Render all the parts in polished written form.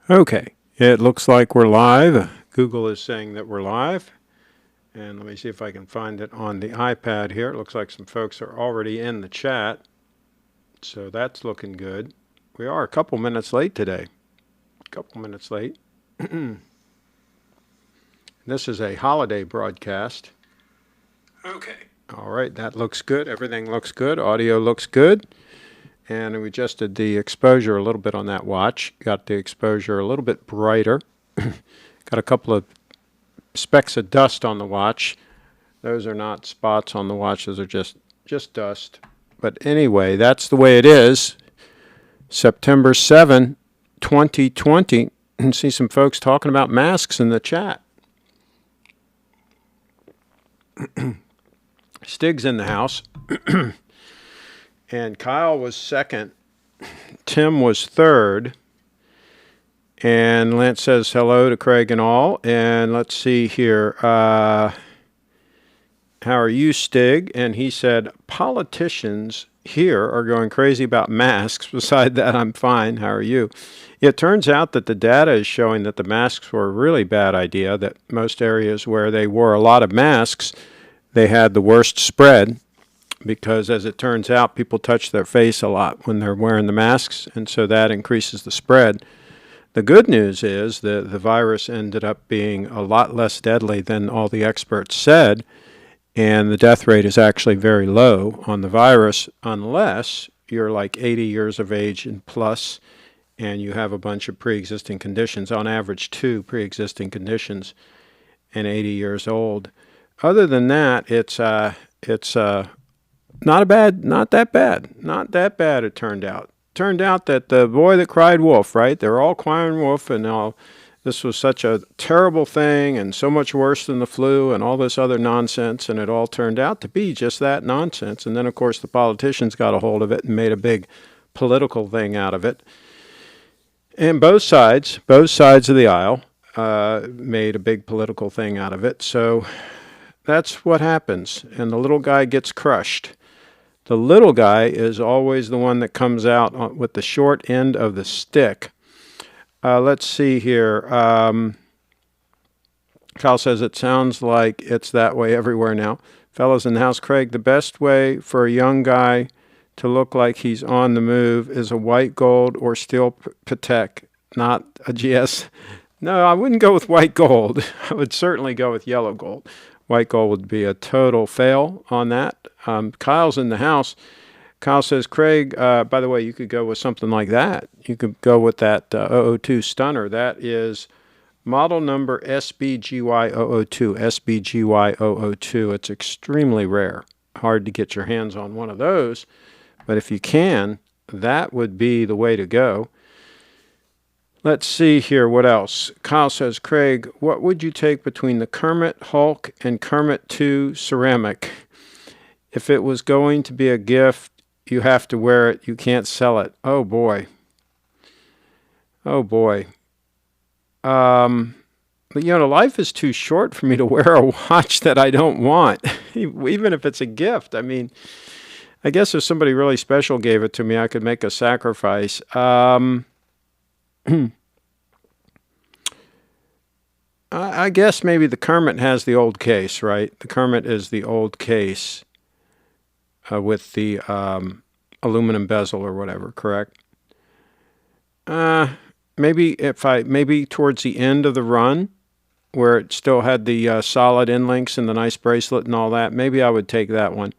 Okay, it looks like we're live. Google is saying that we're live. And let me see if I can find it on the iPad here. It looks like some folks are already in the chat. So that's looking good. We are a couple minutes late today. A couple minutes late. This is a holiday broadcast. Okay. All right, that looks good. Everything looks good. Audio looks good. And we adjusted the exposure a little bit on that watch. Got the exposure a little bit brighter. Got a couple of specks of dust on the watch. Those are not spots on the watch. Those are just dust. But anyway, that's the way it is. September 7, 2020. And see some folks talking about masks in the chat. Stig's in the house. And Kyle was second. Tim was third. And Lance says hello to Craig and all. And let's see here. How are you, Stig? And he said, politicians here are going crazy about masks. Beside that, I'm fine. How are you? It turns out that the data is showing that the masks were a really bad idea, that most areas where they wore a lot of masks, they had the worst spread. Because as it turns out, people touch their face a lot when they're wearing the masks, and so that increases the spread. The good news is that the virus ended up being a lot less deadly than all the experts said, and the death rate is actually very low on the virus unless you're like 80 years of age and plus, and you have a bunch of pre-existing conditions, on average 2 pre-existing conditions, and 80 years old. Other than that, it's not that bad, it turned out. Turned out that the boy that cried wolf, right? They're all crying wolf, and all this was such a terrible thing and so much worse than the flu and all this other nonsense, and it all turned out to be just that nonsense. And then, of course, the politicians got a hold of it and made a big political thing out of it. And both sides of the aisle made a big political thing out of it. So that's what happens, and the little guy gets crushed. The little guy is always the one that comes out with the short end of the stick. Let's see here. Kyle says it sounds like it's that way everywhere now. Fellas in the house, Craig, the best way for a young guy to look like he's on the move is a white gold or steel Patek, not a GS. No, I wouldn't go with white gold. I would certainly go with yellow gold. White gold would be a total fail on that. Kyle's in the house. Kyle says, Craig, by the way, you could go with something like that. You could go with that 002 Stunner. That is model number SBGY002, SBGY002. It's extremely rare. Hard to get your hands on one of those. But if you can, that would be the way to go. Let's see here, what else? Kyle says, Craig, what would you take between the Kermit Hulk and Kermit 2 ceramic? If it was going to be a gift, you have to wear it. You can't sell it. Oh, boy. Oh, boy. But, life is too short for me to wear a watch that I don't want, even if it's a gift. I mean, I guess if somebody really special gave it to me, I could make a sacrifice. I guess maybe the Kermit has the old case, right? The Kermit is the old case with the aluminum bezel or whatever, correct? Maybe towards the end of the run, where it still had the solid end links and the nice bracelet and all that, maybe I would take that one.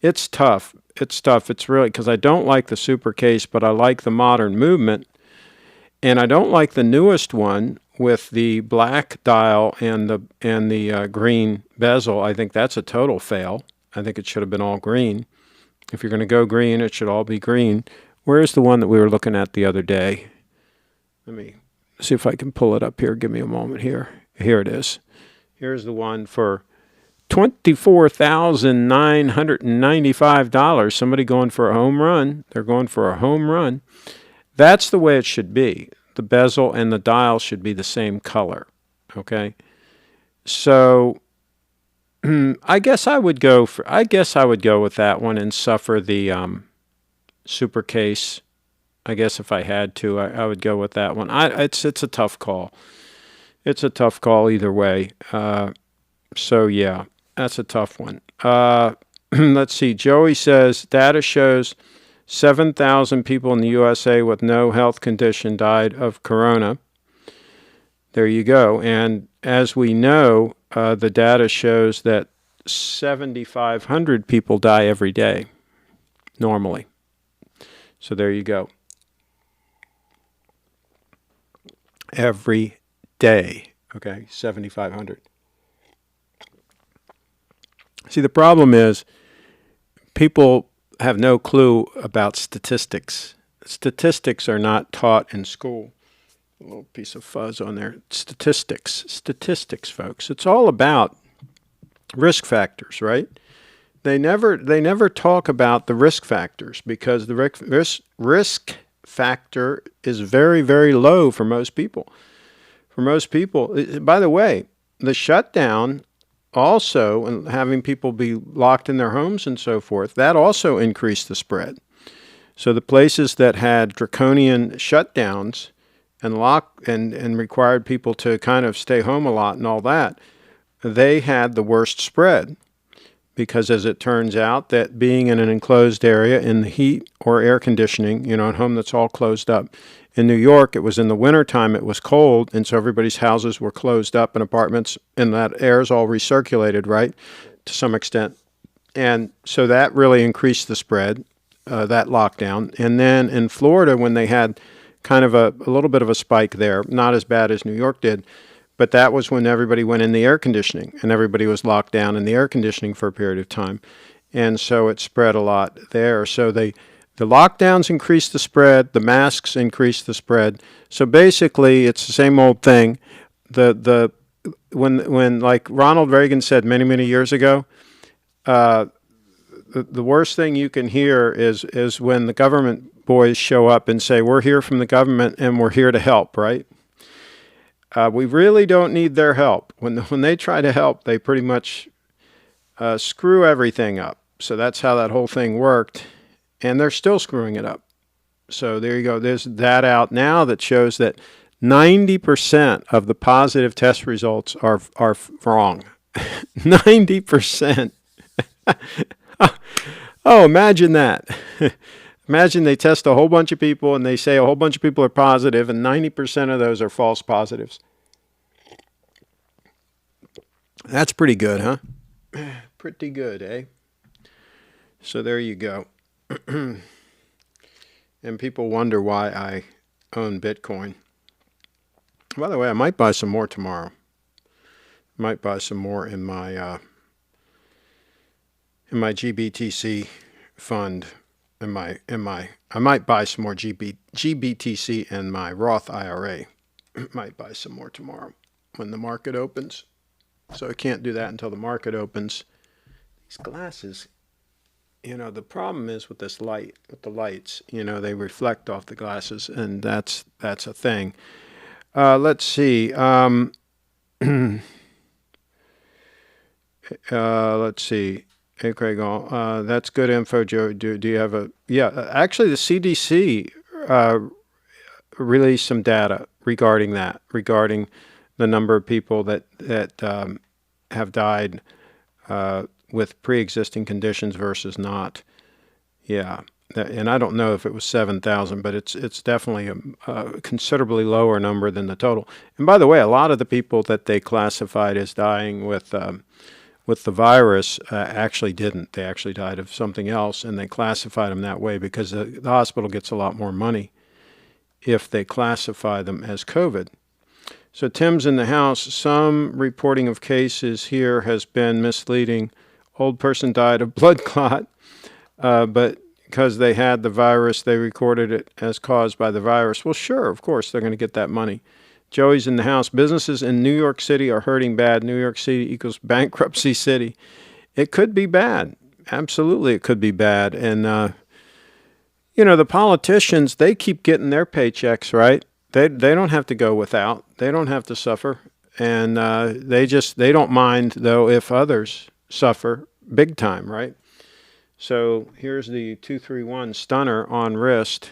It's tough. It's really, because I don't like the super case, but I like the modern movement. And I don't like the newest one with the black dial and the green bezel. I think that's a total fail. I think it should have been all green. If you're going to go green, it should all be green. Where's the one that we were looking at the other day? Let me see if I can pull it up here. Give me a moment here. Here it is. Here's the one for $24,995. Somebody going for a home run. They're going for a home run. That's the way it should be. The bezel and the dial should be the same color. Okay? So I guess I would go with that one and suffer the super case I guess if I had to, I would go with that one. It's a tough call. It's a tough call either way. So yeah, that's a tough one. Let's see. Joey says data shows 7,000 people in the USA with no health condition died of corona. There you go. And as we know, the data shows that 7,500 people die every day, normally. So there you go. Every day. Okay, 7,500. See, the problem is people have no clue about statistics. Statistics are not taught in school. A little piece of fuzz on there. Statistics, folks. It's all about risk factors, right? They never talk about the risk factors because the risk factor is very, very low for most people. For most people, by the way, the shutdown also, and having people be locked in their homes and so forth, that also increased the spread. So the places that had draconian shutdowns and required people to kind of stay home a lot and all that, they had the worst spread. Because as it turns out, that being in an enclosed area in the heat or air conditioning, a home that's all closed up. In New York, it was in the wintertime, it was cold, and so everybody's houses were closed up in apartments, and that air is all recirculated, right, to some extent. And so that really increased the spread, that lockdown. And then in Florida, when they had kind of a little bit of a spike there, not as bad as New York did, but that was when everybody went in the air conditioning and everybody was locked down in the air conditioning for a period of time. And so it spread a lot there. So the lockdowns increased the spread, the masks increased the spread. So basically it's the same old thing. When like Ronald Reagan said many, many years ago, the worst thing you can hear is when the government boys show up and say, we're here from the government and we're here to help, right? We really don't need their help. When they try to help, they pretty much screw everything up. So that's how that whole thing worked, and they're still screwing it up. So there you go. There's that out now that shows that 90% of the positive test results are wrong. 90%. Oh, imagine that. Imagine they test a whole bunch of people and they say a whole bunch of people are positive and 90% of those are false positives. That's pretty good, huh? Pretty good, eh? So there you go. And people wonder why I own Bitcoin. By the way, I might buy some more tomorrow. Might buy some more in my GBTC fund. I might buy some more GBTC in my Roth IRA. Might buy some more tomorrow when the market opens. So I can't do that until the market opens. These glasses, the problem is with this light, with the lights, they reflect off the glasses, and that's a thing. Let's see. Let's see. Hey, Craig, that's good info, Joe. Do you have a... Yeah, actually, the CDC released some data regarding the number of people that have died with pre-existing conditions versus not. Yeah, and I don't know if it was 7,000, but it's definitely a considerably lower number than the total. And by the way, a lot of the people that they classified as dying with the virus actually didn't. They actually died of something else, and they classified them that way because the hospital gets a lot more money if they classify them as COVID. So Tim's in the house. Some reporting of cases here has been misleading. Old person died of blood clot, but because they had the virus, they recorded it as caused by the virus. Well, sure, of course, they're going to get that money. Joey's in the house. Businesses in New York City are hurting bad. New York City equals bankruptcy city. It could be bad. Absolutely, it could be bad. And, the politicians, they keep getting their paychecks, right? They don't have to go without. They don't have to suffer. And they don't mind, though, if others suffer big time, right? So here's the 231 stunner on wrist.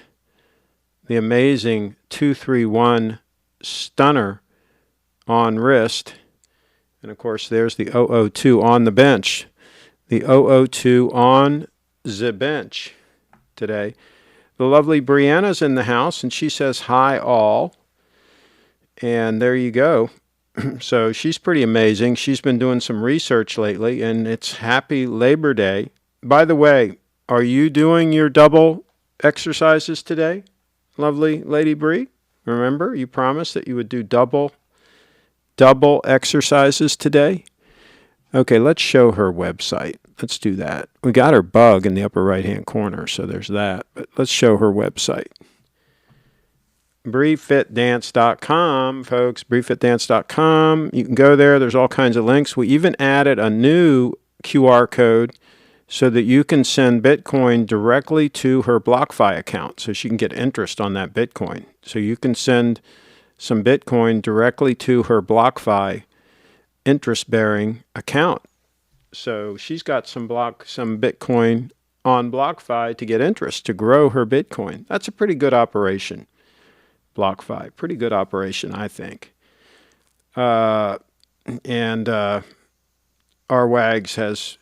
the amazing 231 stunner on wrist. And of course, there's the 002 on the bench. The 002 on the bench today. The lovely Brianna's in the house, and she says, hi, all. And there you go. So she's pretty amazing. She's been doing some research lately, and it's Happy Labor Day. By the way, are you doing your double exercises today, lovely Lady Bree? Remember, you promised that you would do double exercises today? Okay, let's show her website. Let's do that. We got her bug in the upper right-hand corner, so there's that. But let's show her website. BreeFitDance.com, folks, BreeFitDance.com. You can go there. There's all kinds of links. We even added a new QR code so that you can send Bitcoin directly to her BlockFi account so she can get interest on that Bitcoin. So you can send some Bitcoin directly to her BlockFi interest-bearing account. So she's got some Bitcoin on BlockFi to get interest, to grow her Bitcoin. That's a pretty good operation. BlockFi, pretty good operation, I think. And our Wags has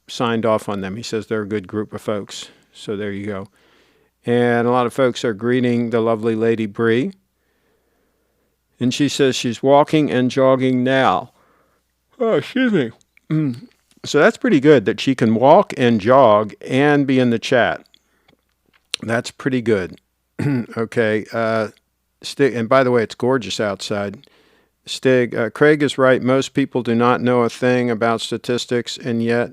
signed off on them. He says they're a good group of folks. So there you go. And a lot of folks are greeting the lovely Lady Bree. And she says she's walking and jogging now. Oh, excuse me. So that's pretty good that she can walk and jog and be in the chat. That's pretty good. Okay. Stig, and by the way, it's gorgeous outside. Stig, Craig is right. Most people do not know a thing about statistics, and yet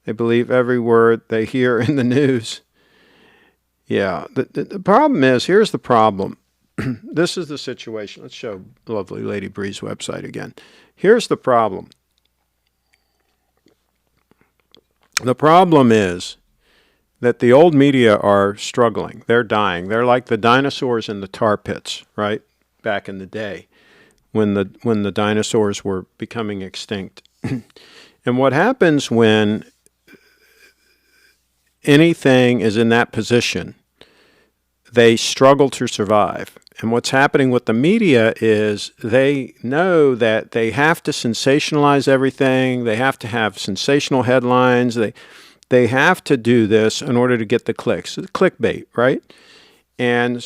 they believe every word they hear in the news. Yeah. The problem is, here's the problem. This is the situation. Let's show lovely Lady Bree's website again. Here's the problem. The problem is that the old media are struggling. They're dying. They're like the dinosaurs in the tar pits, right? Back in the day when the dinosaurs were becoming extinct. And what happens when anything is in that position, they struggle to survive. And what's happening with the media is they know that they have to sensationalize everything. They have to have sensational headlines. They have to do this in order to get the clicks. Clickbait, right? And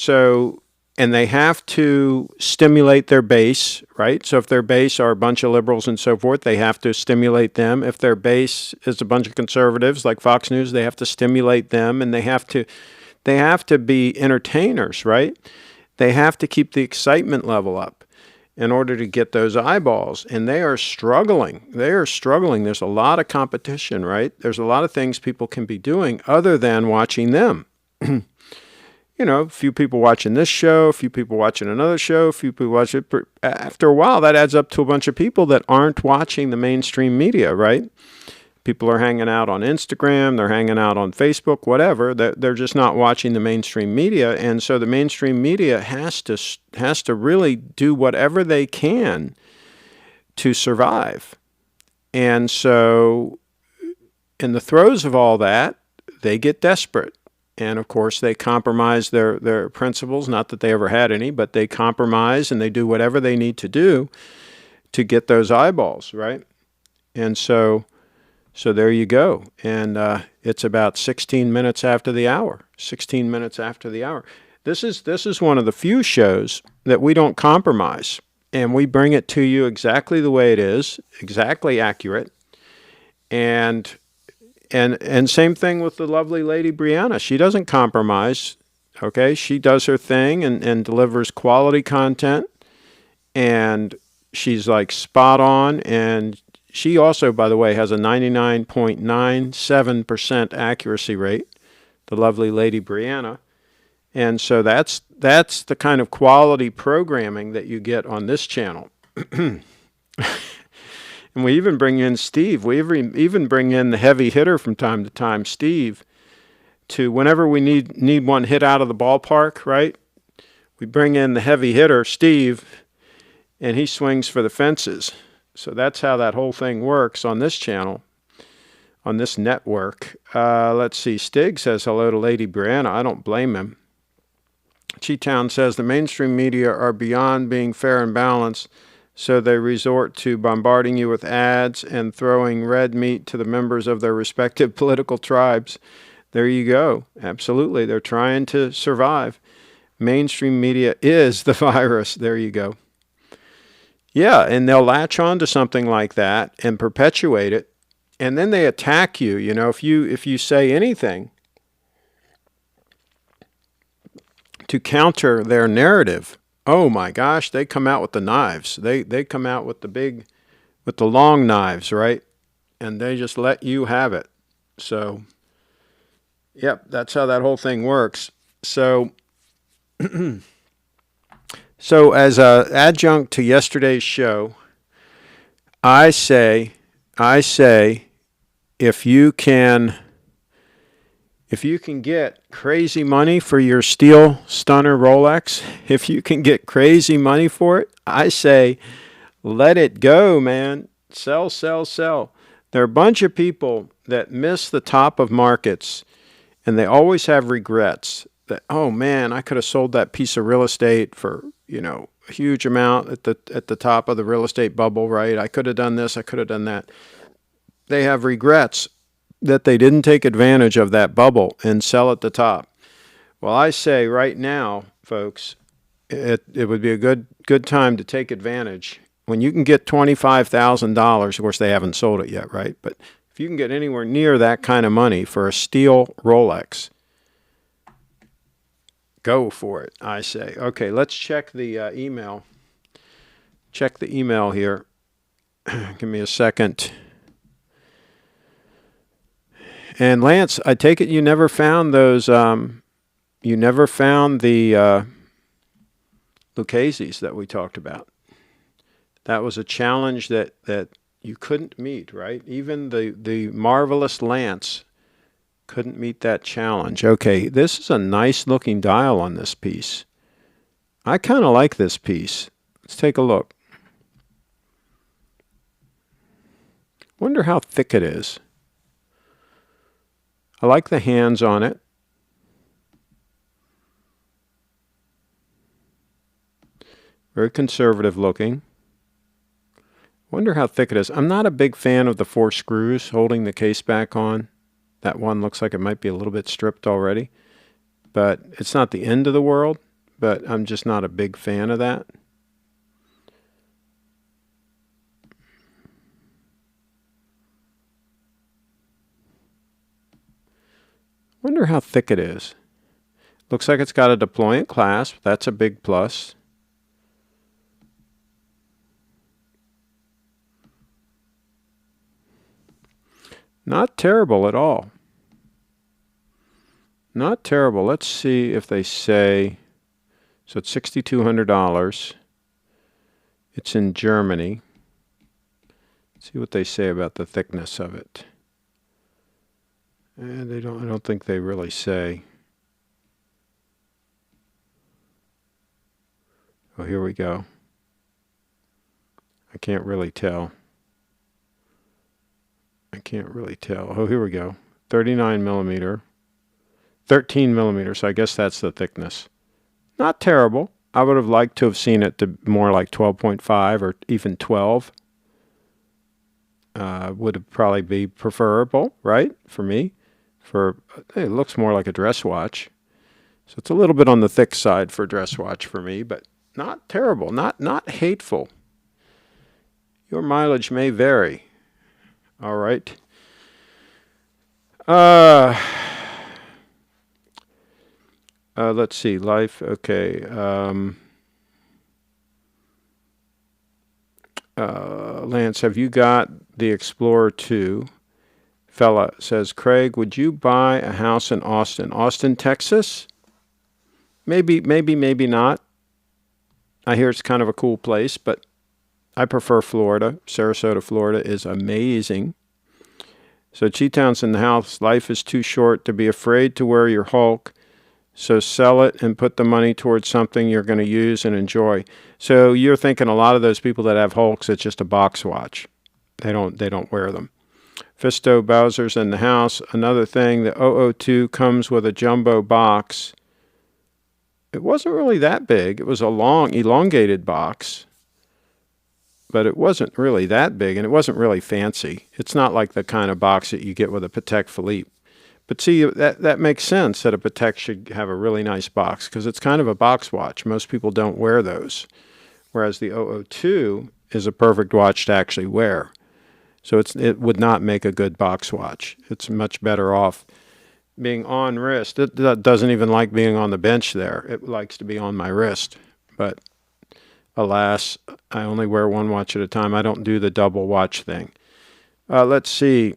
they have to stimulate their base, right? So if their base are a bunch of liberals and so forth, they have to stimulate them. If their base is a bunch of conservatives like Fox News, they have to stimulate them, and they have to be entertainers, right? They have to keep the excitement level up in order to get those eyeballs. And they are struggling. There's a lot of competition, right? There's a lot of things people can be doing other than watching them. A few people watching this show, a few people watching another show, a few people watching it. After a while, that adds up to a bunch of people that aren't watching the mainstream media, right? People are hanging out on Instagram, they're hanging out on Facebook, whatever. They're just not watching the mainstream media, and so the mainstream media has to really do whatever they can to survive. And so, in the throes of all that, they get desperate, and of course they compromise their principles. Not that they ever had any, but they compromise and they do whatever they need to do to get those eyeballs, right? And so there you go. And it's about 16 minutes after the hour. 16 minutes after the hour. This is one of the few shows that we don't compromise. And we bring it to you exactly the way it is, exactly accurate. And same thing with the lovely Lady Brianna. She doesn't compromise. Okay? She does her thing and delivers quality content. And she's like spot on. And she also, by the way, has a 99.97% accuracy rate, the lovely Lady Brianna. And so that's the kind of quality programming that you get on this channel. And we even bring in Steve. We even bring in the heavy hitter from time to time, Steve, to whenever we need one hit out of the ballpark, right? We bring in the heavy hitter, Steve, and he swings for the fences. So that's how that whole thing works on this channel, on this network. Let's see. Stig says hello to Lady Brianna. I don't blame him. Cheetown says the mainstream media are beyond being fair and balanced, so they resort to bombarding you with ads and throwing red meat to the members of their respective political tribes. There you go. Absolutely. They're trying to survive. Mainstream media is the virus. There you go. Yeah, and they'll latch on to something like that and perpetuate it, and then they attack you. You know, if you say anything to counter their narrative, oh my gosh, they come out with the knives. They come out with the long knives, right? And they just let you have it. So, yep, that's how that whole thing works. So, so as an adjunct to yesterday's show, I say, if you can get crazy money for your steel stunner Rolex, if you can get crazy money for it, I say, let it go, man. Sell, sell, sell. There are a bunch of people that miss the top of markets, and they always have regrets that, oh man, I could have sold that piece of real estate for, a huge amount at the top of the real estate bubble, right? I could have done this, I could have done that. They have regrets that they didn't take advantage of that bubble and sell at the top. Well, I say right now, folks, it would be a good time to take advantage. When you can get $25,000, of course they haven't sold it yet, right? But if you can get anywhere near that kind of money for a steel Rolex, go for it, I say. Okay, let's check the email. Check the email here. Give me a second. And Lance, I take it you never found those, you never found the Lucchese's that we talked about. That was a challenge that you couldn't meet, right? Even the marvelous Lance couldn't meet that challenge. Okay, this is a nice looking dial on this piece. I kind of like this piece. Let's take a look. Wonder how thick it is. I like the hands on it. Very conservative looking. Wonder how thick it is. I'm not a big fan of the 4 screws holding the case back on. That one looks like it might be a little bit stripped already. But it's not the end of the world, but I'm just not a big fan of that. Wonder how thick it is. Looks like it's got a deployant clasp. That's a big plus. Not terrible at all. Not terrible. Let's see if they say, so it's $6,200. It's in Germany. Let's see what they say about the thickness of it. And I don't think they really say. Oh, here we go. I can't really tell. Oh, here we go. 39 millimeter. 13 millimeters, so I guess that's the thickness. Not terrible. I would have liked to have seen it to more like 12.5 or even 12. Would have probably be preferable, right, for me. It looks more like a dress watch. So it's a little bit on the thick side for a dress watch for me, but not terrible, not hateful. Your mileage may vary. All right. Let's see. Life. Okay. Lance, have you got the Explorer 2? Fella says, Craig, would you buy a house in Austin? Austin, Texas? Maybe not. I hear it's kind of a cool place, but I prefer Florida. Sarasota, Florida is amazing. So Cheetown's in the house. Life is too short to be afraid to wear your Hulk. So sell it and put the money towards something you're going to use and enjoy. So you're thinking a lot of those people that have Hulks, it's just a box watch. They don't wear them. Fisto Bowser's in the house. Another thing, the 002 comes with a jumbo box. it wasn't really that big. It was a long, elongated box, but it wasn't really that big, and it wasn't really fancy. It's not like the kind of box that you get with a Patek Philippe. But see, that makes sense that a Patek should have a really nice box because it's kind of a box watch. Most people don't wear those, whereas the 002 is a perfect watch to actually wear. So it would not make a good box watch. It's much better off being on wrist. It doesn't even like being on the bench there. It likes to be on my wrist. But alas, I only wear one watch at a time. I don't do the double watch thing. Let's see.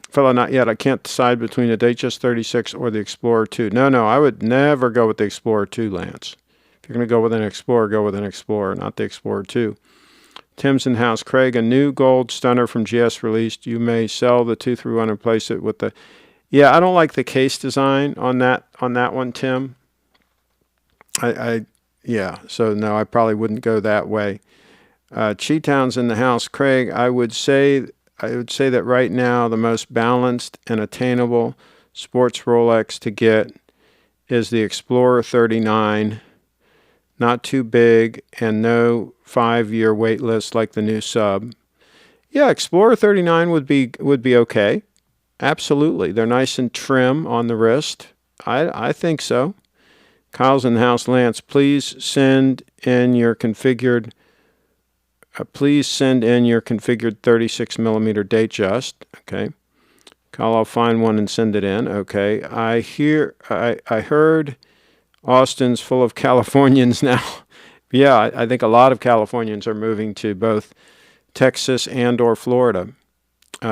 Fellow, not yet. I can't decide between the Datejust 36 or the Explorer 2. No, I would never go with the Explorer 2, Lance. If you're going to go with an Explorer, not the Explorer 2. Tim's in house. Craig, a new gold stunner from GS released. You may sell the 231 and replace it with the... Yeah, I don't like the case design on that one, Tim. Yeah, so no, I probably wouldn't go that way. Cheetown's in the house. Craig, I would say that right now the most balanced and attainable sports Rolex to get is the Explorer 39. Not too big and no 5-year wait list like the new Sub. Yeah, Explorer 39 would be okay. Absolutely. They're nice and trim on the wrist. I think so. Kyle's in the house. Lance, please send in your configured 36 millimeter Datejust. Okay. Kyle, I'll find one and send it in. Okay. I heard Austin's full of Californians now. Yeah, I think a lot of Californians are moving to both Texas and or Florida.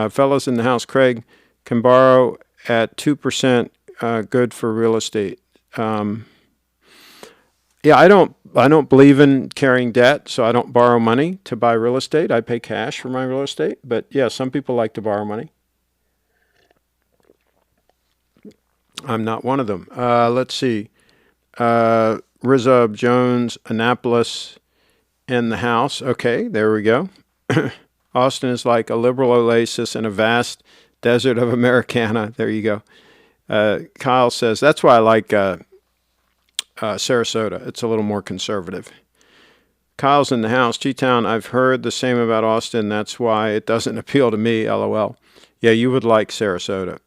Fellows in the house, Craig, can borrow at 2% good for real estate. Yeah, I don't believe in carrying debt, so I don't borrow money to buy real estate. I pay cash for my real estate. But yeah, some people like to borrow money. I'm not one of them. Let's see. Rizab Jones, Annapolis in the house. Okay, there we go. Austin is like a liberal oasis in a vast desert of Americana. There you go. Kyle says, that's why I like Sarasota. It's a little more conservative. Kyle's in the house. G-Town, I've heard the same about Austin. That's why it doesn't appeal to me, LOL. Yeah, you would like Sarasota.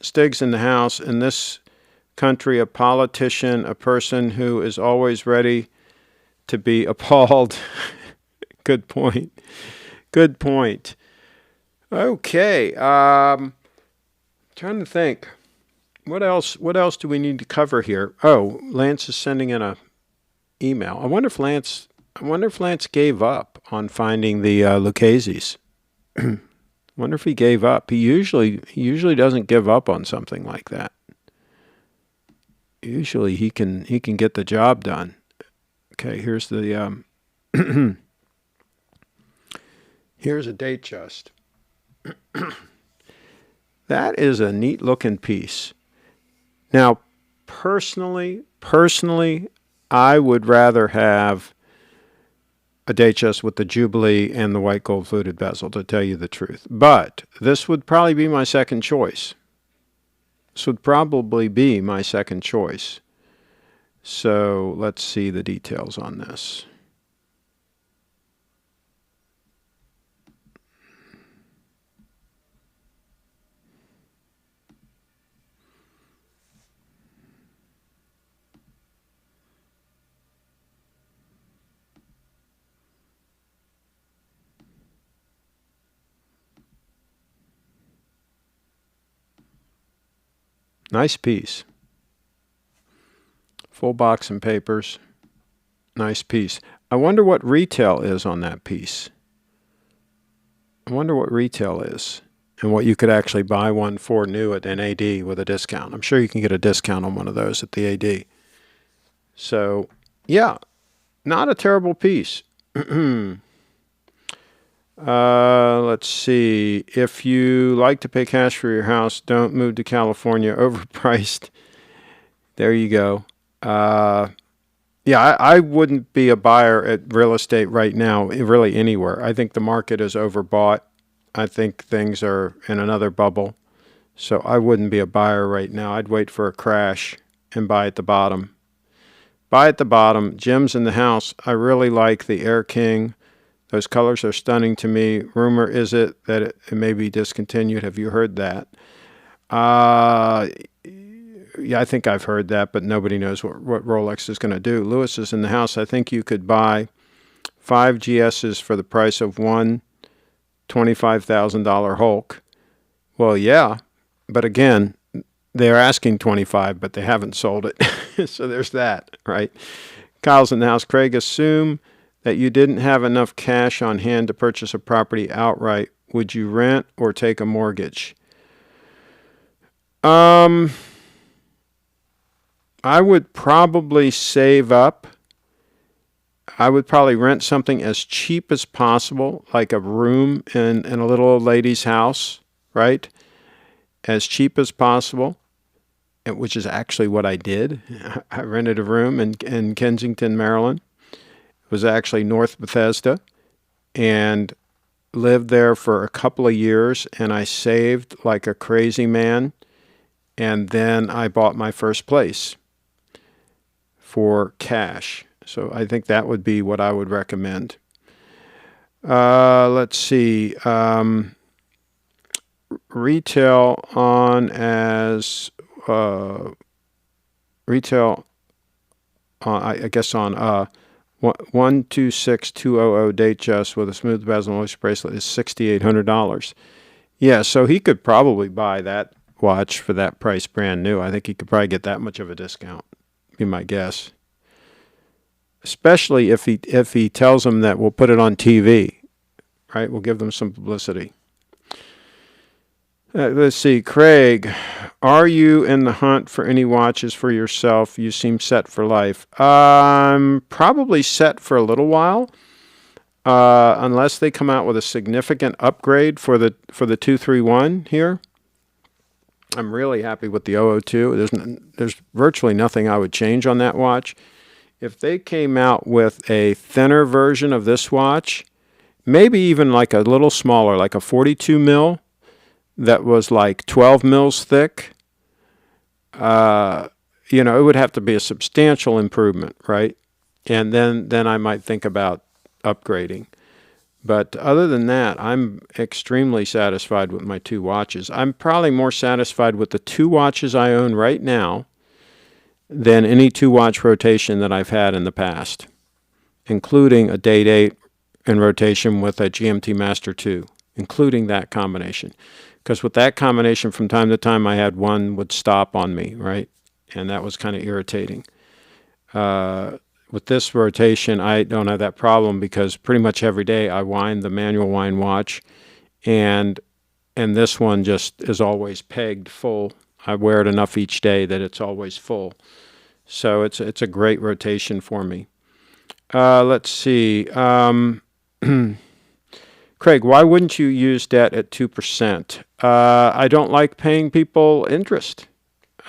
Stig's in the house. In this country, a politician, a person who is always ready to be appalled. Good point. Good point. Okay. Trying to think. What else do we need to cover here? Oh, Lance is sending in a email. I wonder if Lance gave up on finding the Lucchese's. Wonder if he gave up. He usually doesn't give up on something like that. Usually he can get the job done. Okay, here's the here's a Datejust. That is a neat looking piece. Now, personally, I would rather have a Datejust with the Jubilee and the white gold fluted bezel, to tell you the truth. But this would probably be my second choice. So let's see the details on this. Nice piece. Full box and papers. Nice piece. I wonder what retail is on that piece. I wonder what retail is and what you could actually buy one for new at an AD with a discount. I'm sure you can get a discount on one of those at the AD. So, yeah, not a terrible piece. Let's see. If you like to pay cash for your house, don't move to California. Overpriced. There you go. Yeah, I wouldn't be a buyer at real estate right now, really anywhere. I think the market is overbought. I think things are in another bubble. So I wouldn't be a buyer right now. I'd wait for a crash and buy at the bottom. Buy at the bottom. Gems in the house. I really like the Air King. Those colors are stunning to me. Rumor is it that it may be discontinued. Have you heard that? Yeah, I think I've heard that, but nobody knows what Rolex is going to do. Lewis is in the house. I think you could buy 5 GSs for the price of one $25,000 Hulk. Well, yeah, but again, they're asking 25, but they haven't sold it. So there's that, right? Kyle's in the house. Craig, assume that you didn't have enough cash on hand to purchase a property outright. Would you rent or take a mortgage? I would probably save up. I would probably rent something as cheap as possible, like a room in a little old lady's house, right? As cheap as possible, which is actually what I did. I rented a room in Kensington, Maryland. It was actually North Bethesda, and lived there for a couple of years, and I saved like a crazy man, and then I bought my first place for cash. So I think that would be what I would recommend. Let's see. Retail on as retail. I guess on 126200 Datejust with a smooth bezel moisture bracelet is $6,800. Yeah, so he could probably buy that watch for that price brand new. I think he could probably get that much of a discount. Be my guess. Especially if he tells them that we'll put it on TV, right? We'll give them some publicity. Let's see, Craig, are you in the hunt for any watches for yourself? You seem set for life. I'm probably set for a little while, unless they come out with a significant upgrade for the 231 here. I'm really happy with the 002. There's virtually nothing I would change on that watch. If they came out with a thinner version of this watch, maybe even like a little smaller, like a 42 mil, that was like 12 mils thick, it would have to be a substantial improvement, right? And then I might think about upgrading. But other than that, I'm extremely satisfied with my two watches. I'm probably more satisfied with the two watches I own right now than any two-watch rotation that I've had in the past, including a Date 8 in rotation with a GMT Master 2, including that combination. Because with that combination, from time to time, I had one would stop on me, right? And that was kind of irritating. With this rotation, I don't have that problem because pretty much every day I wind the manual wind watch, and this one just is always pegged full. I wear it enough each day that it's always full. So it's a great rotation for me. Let's see. Craig, why wouldn't you use debt at 2%? I don't like paying people interest.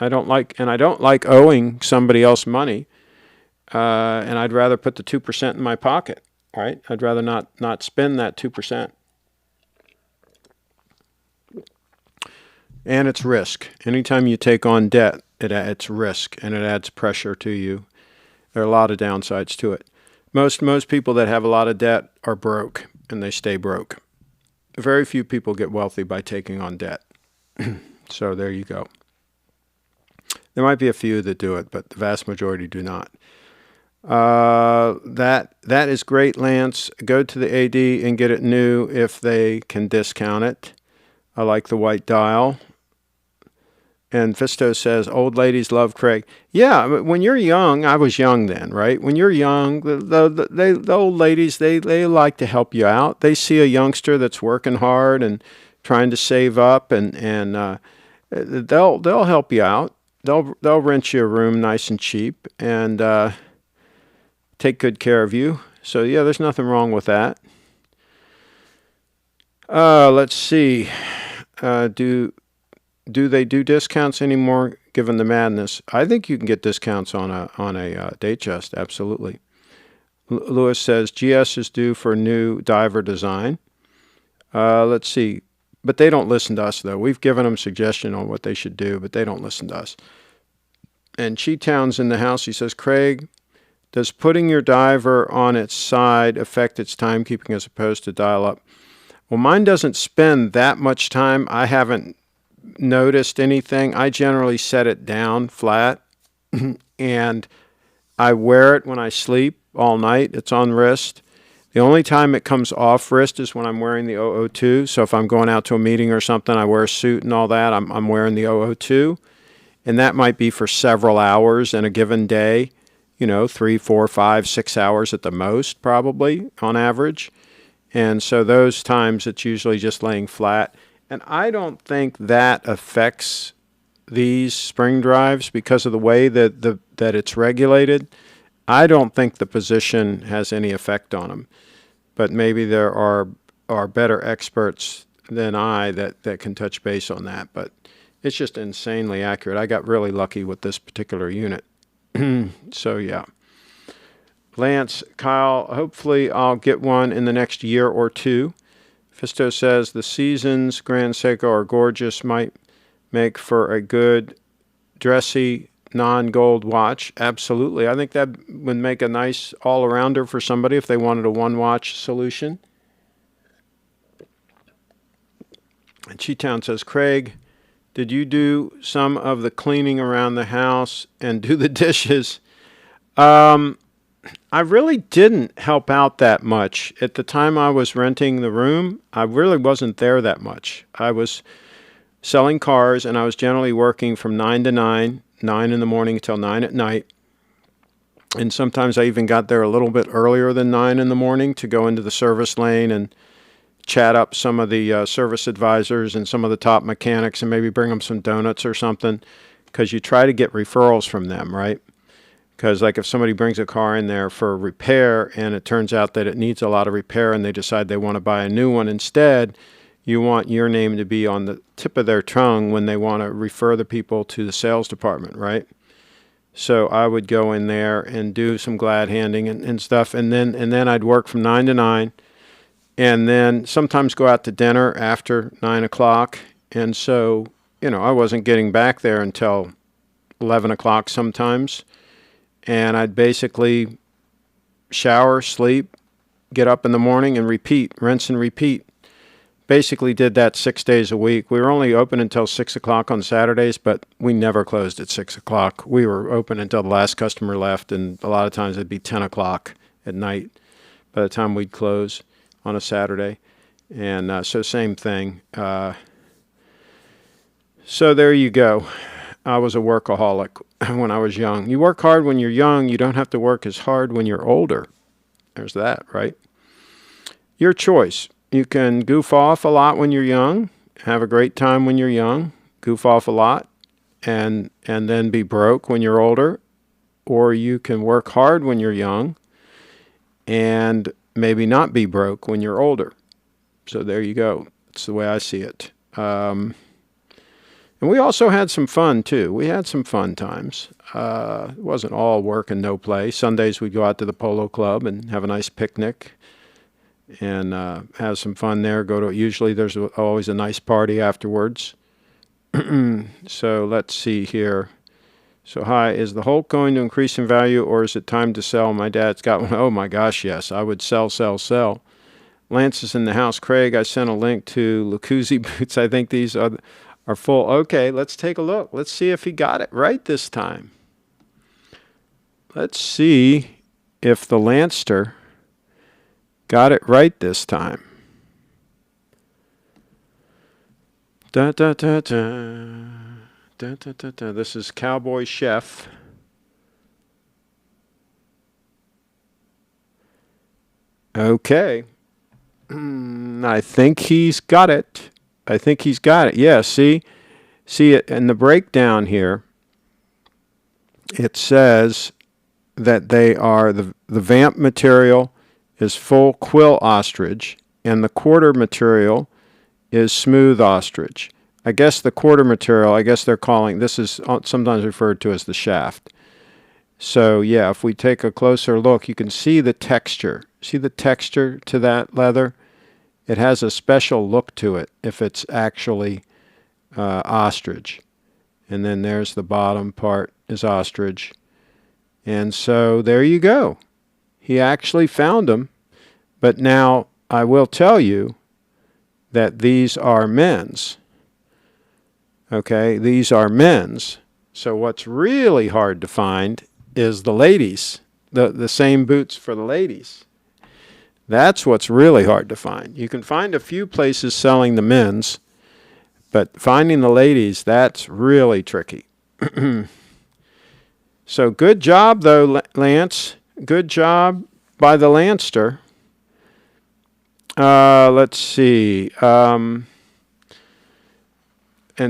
I don't like owing somebody else money. And I'd rather put the 2% in my pocket, right? I'd rather not spend that 2%. And it's risk. Anytime you take on debt, it's risk, and it adds pressure to you. There are a lot of downsides to it. Most people that have a lot of debt are broke, and they stay broke. Very few people get wealthy by taking on debt. So there you go. There might be a few that do it, but the vast majority do not. That is great, Lance. Go to the AD and get it new if they can discount it. I like the white dial. And Fisto says, old ladies love Craig. Yeah, when you're young, I was young then, right? When you're young, the old ladies, they like to help you out. They see a youngster that's working hard and trying to save up, and they'll help you out. They'll rent you a room nice and cheap and take good care of you. So yeah, there's nothing wrong with that. Let's see. Do they do discounts anymore given the madness? I think you can get discounts on a Datejust, absolutely. Lewis says GS is due for a new diver design. Let's see. But they don't listen to us, though. We've given them suggestion on what they should do, but they don't listen to us. And Chi-Town's in the house. He says, Craig, Does putting your diver on its side affect its timekeeping as opposed to dial up? Well, mine doesn't spend that much time. I haven't noticed anything. I generally set it down flat and I wear it when I sleep all night. It's on wrist. The only time it comes off wrist is when I'm wearing the 002. So if I'm going out to a meeting or something, I wear a suit and all that, I'm wearing the 002. And that might be for several hours in a given day, 3, 4, 5, 6 hours at the most, probably on average. And so those times it's usually just laying flat. And I don't think that affects these spring drives because of the way that it's regulated. I don't think the position has any effect on them. But maybe there are better experts than I that can touch base on that. But it's just insanely accurate. I got really lucky with this particular unit. So, yeah. Lance, Kyle, hopefully I'll get one in the next year or two. Fisto says the Seasons Grand Seiko are gorgeous, might make for a good, dressy, non-gold watch. Absolutely. I think that would make a nice all-arounder for somebody if they wanted a one-watch solution. And Cheetown says, Craig, did you do some of the cleaning around the house and do the dishes? I really didn't help out that much. At the time I was renting the room, I really wasn't there that much. I was selling cars, and I was generally working from 9 to 9 in the morning until 9 at night. And sometimes I even got there a little bit earlier than 9 in the morning to go into the service lane and chat up some of the service advisors and some of the top mechanics and maybe bring them some donuts or something, because you try to get referrals from them, right? Because like if somebody brings a car in there for repair and it turns out that it needs a lot of repair and they decide they want to buy a new one instead, you want your name to be on the tip of their tongue when they want to refer the people to the sales department, right? So I would go in there and do some glad handing and stuff, and then I'd work from 9 to 9, and then sometimes go out to dinner after 9 o'clock. And so, I wasn't getting back there until 11 o'clock sometimes. And I'd basically shower, sleep, get up in the morning and repeat, rinse and repeat. Basically did that 6 days a week. We were only open until 6 o'clock on Saturdays, but we never closed at 6 o'clock. We were open until the last customer left, and a lot of times it'd be 10 o'clock at night by the time we'd close on a Saturday. And so same thing. So there you go. I was a workaholic when I was young. You work hard when you're young. You don't have to work as hard when you're older. There's that, right? Your choice. You can goof off a lot when you're young, have a great time when you're young, goof off a lot, and then be broke when you're older. Or you can work hard when you're young and maybe not be broke when you're older. So there you go. That's the way I see it. And we also had some fun, too. We had some fun times. It wasn't all work and no play. Sundays we'd go out to the polo club and have a nice picnic and have some fun there. Usually there's always a nice party afterwards. So let's see here. So hi, is the Hulk going to increase in value, or is it time to sell? My dad's got one. Oh my gosh, yes. I would sell. Lance is in the house. Craig, I sent a link to Lucuzzi boots. I think these are full. Okay, let's take a look. Let's see if he got it right this time. Let's see if the Lanster got it right this time. Da, da, da, da. Da, da, da, da. This is Cowboy Chef. Okay. I think he's got it. Yeah, see it in the breakdown here. It says that they are the vamp material is full quill ostrich, and the quarter material is smooth ostrich. I guess the quarter material, they're calling, this is sometimes referred to as the shaft. So yeah, if we take a closer look, you can see the texture. See the texture to that leather? It has a special look to it if it's actually ostrich. And then there's the bottom part is ostrich. And so there you go. He actually found them. But now I will tell you that these are men's. Okay, these are men's. So what's really hard to find is the ladies, the same boots for the ladies. That's what's really hard to find. You can find a few places selling the men's, but finding the ladies, that's really tricky. So good job, though, Lance. Good job by the Lancer. Let's see. And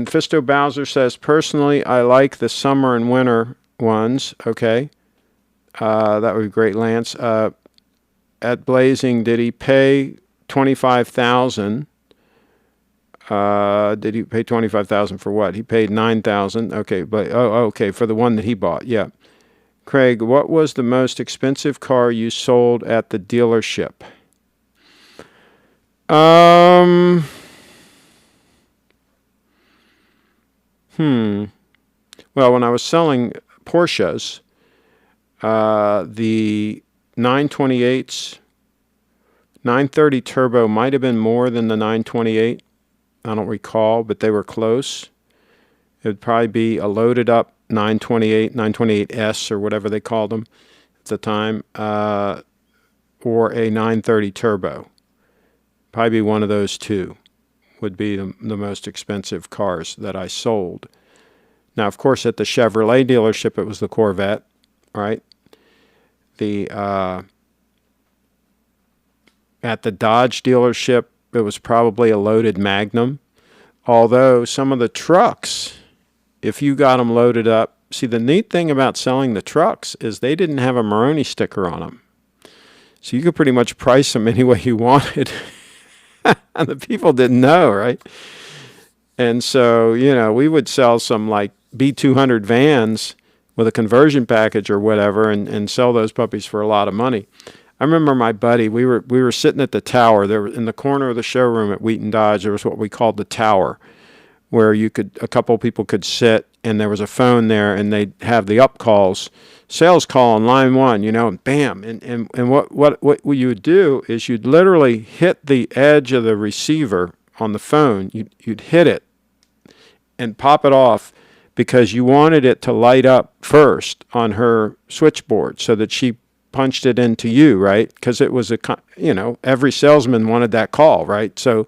Fisto Bowser says, personally, I like the summer and winter ones. Okay. That would be great, Lance. At Blazing, did he pay $25,000? Did he pay $25,000 for what? He paid $9,000. Okay, but okay, for the one that he bought. Yeah. Craig, what was the most expensive car you sold at the dealership? Well, when I was selling Porsches, the 928s, 930 turbo might have been more than the 928. I don't recall, but they were close. It would probably be a loaded up 928, 928S or whatever they called them at the time, or a 930 turbo. Probably be one of those two would be the most expensive cars that I sold. Now, of course, at the Chevrolet dealership, it was the Corvette, right? At the Dodge dealership, it was probably a loaded Magnum. Although some of the trucks, if you got them loaded up, see, the neat thing about selling the trucks is they didn't have a Maroni sticker on them. So you could pretty much price them any way you wanted. And the people didn't know, right? And so, we would sell some like B200 vans with a conversion package or whatever and sell those puppies for a lot of money. I remember my buddy, we were sitting at the tower. There in the corner of the showroom at Wheaton Dodge, there was what we called the tower, where a couple people could sit, and there was a phone there, and they'd have the up calls, sales call on line one, and bam. And what you would do is you'd literally hit the edge of the receiver on the phone. You'd hit it and pop it off because you wanted it to light up first on her switchboard so that she punched it into you, right? Because it was every salesman wanted that call, right? So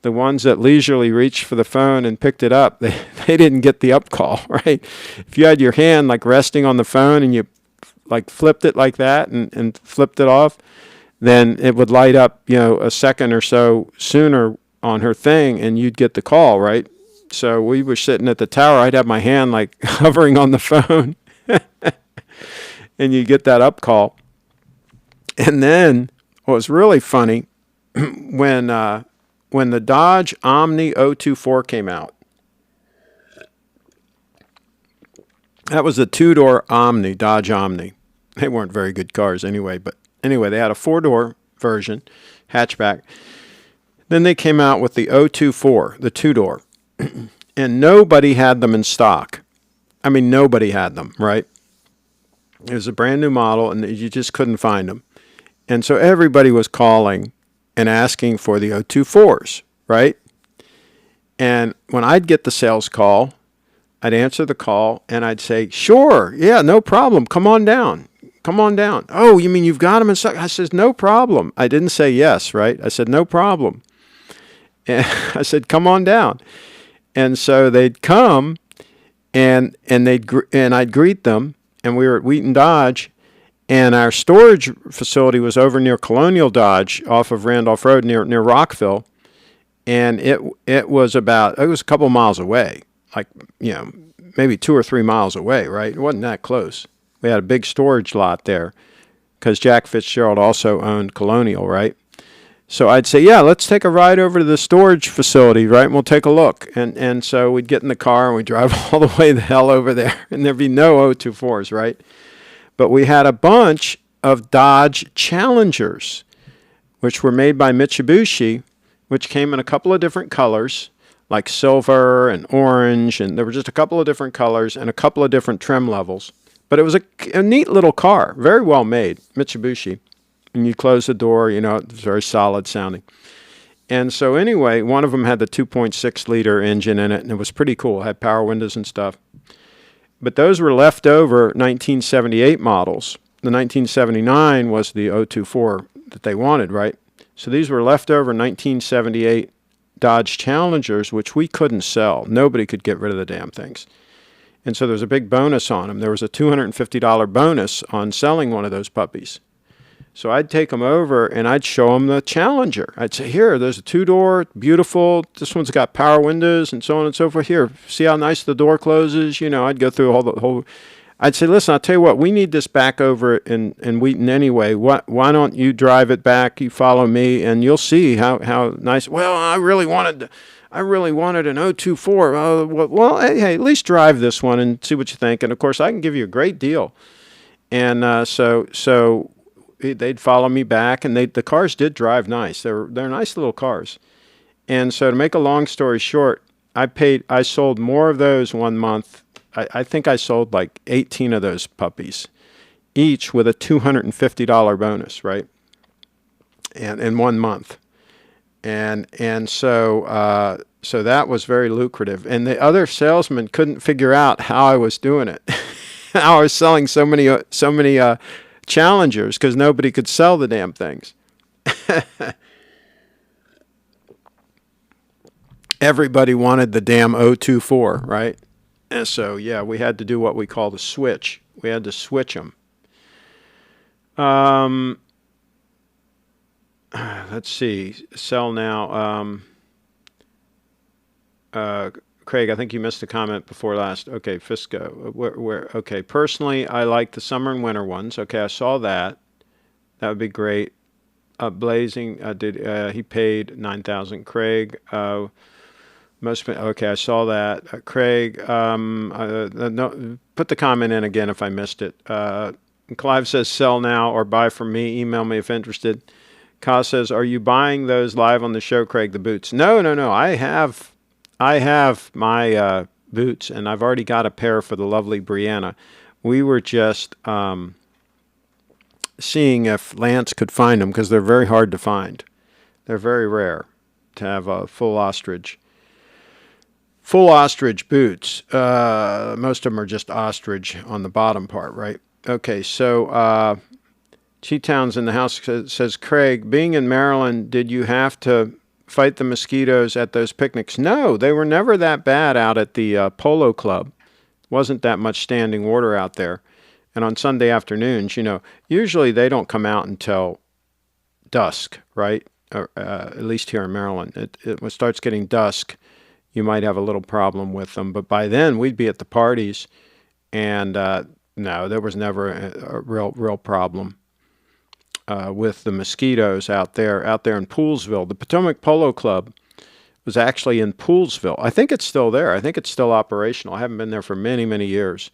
the ones that leisurely reached for the phone and picked it up, they didn't get the up call, right? If you had your hand like resting on the phone and you like flipped it like that and flipped it off, then it would light up, a second or so sooner on her thing and you'd get the call, right? So we were sitting at the tower. I'd have my hand like hovering on the phone and you get that up call. And then what was really funny, when the Dodge Omni 024 came out, that was a two-door Omni, Dodge Omni. They weren't very good cars anyway, but anyway, they had a four-door version, hatchback. Then they came out with the 024, the two-door, and nobody had them in stock. I mean, nobody had them, right? It was a brand new model, and you just couldn't find them. And so everybody was calling and asking for the 024s, right? And when I'd get the sales call, I'd answer the call, and I'd say, sure, yeah, no problem, come on down. Come on down. Oh, you mean you've got them in stock? I says, no problem. I didn't say yes, right? I said, no problem. And I said, come on down. And so they'd come, and I'd greet them, and we were at Wheaton Dodge, and our storage facility was over near Colonial Dodge off of Randolph Road near Rockville. And it was a couple miles away, like, maybe 2 or 3 miles away, right? It wasn't that close. We had a big storage lot there because Jack Fitzgerald also owned Colonial, right? So I'd say, yeah, let's take a ride over to the storage facility, right? And we'll take a look. And so we'd get in the car and we'd drive all the way the hell over there. And there'd be no 024s, right? But we had a bunch of Dodge Challengers, which were made by Mitsubishi, which came in a couple of different colors, like silver and orange. And there were just a couple of different colors and a couple of different trim levels. But it was a neat little car, very well made, Mitsubishi. And you close the door, you know, it's very solid sounding. And so anyway, one of them had the 2.6-liter engine in it, and it was pretty cool. It had power windows and stuff. But those were leftover 1978 models. The 1979 was the 024 that they wanted, right? So these were leftover 1978 Dodge Challengers, which we couldn't sell. Nobody could get rid of the damn things. And so there was a big bonus on them. There was a $250 bonus on selling one of those puppies. So I'd take them over and I'd show them the Challenger. I'd say, here, there's a two-door, beautiful. This one's got power windows and so on and so forth. Here, see how nice the door closes? You know, I'd go through the whole. I'd say, listen, I'll tell you what, we need this back over in Wheaton anyway. Why don't you drive it back? You follow me, and you'll see how nice. Well, I really wanted an 024. Well, hey, at least drive this one and see what you think. And of course, I can give you a great deal. And so they'd follow me back, and the cars did drive nice. They're nice little cars. And so to make a long story short, I sold more of those one month. I think I sold like 18 of those puppies, each with a $250 bonus, right? And in 1 month. And so that was very lucrative. And the other salesmen couldn't figure out how I was doing it. How I was selling so many Challengers, because nobody could sell the damn things. Everybody wanted the damn 024, right? And so, yeah, we had to do what we call the switch. We had to switch them. Let's see. Sell now. Craig, I think you missed a comment before last. Okay, Fisco. Where? Okay, personally, I like the summer and winter ones. Okay, I saw that. That would be great. Blazing, he paid $9,000. Craig, okay, I saw that. Craig, no, put the comment in again if I missed it. Clive says, sell now or buy from me. Email me if interested. Kaz says, are you buying those live on the show, Craig, the boots? No. I have my boots, and I've already got a pair for the lovely Brianna. We were just seeing if Lance could find them, because they're very hard to find. They're very rare to have a full ostrich boots. Most of them are just ostrich on the bottom part, right? Okay, so Cheetown's in the house says, Craig, being in Maryland, did you have to fight the mosquitoes at those picnics? No, they were never that bad out at the polo club. Wasn't that much standing water out there. And on Sunday afternoons, you know, usually they don't come out until dusk, right? Or, at least here in Maryland. When it starts getting dusk, you might have a little problem with them. But by then, we'd be at the parties, and no, there was never a real problem with the mosquitoes out there in Poolsville. The Potomac Polo Club was actually in Poolsville. I think it's still there. I think it's still operational. I haven't been there for many, many years,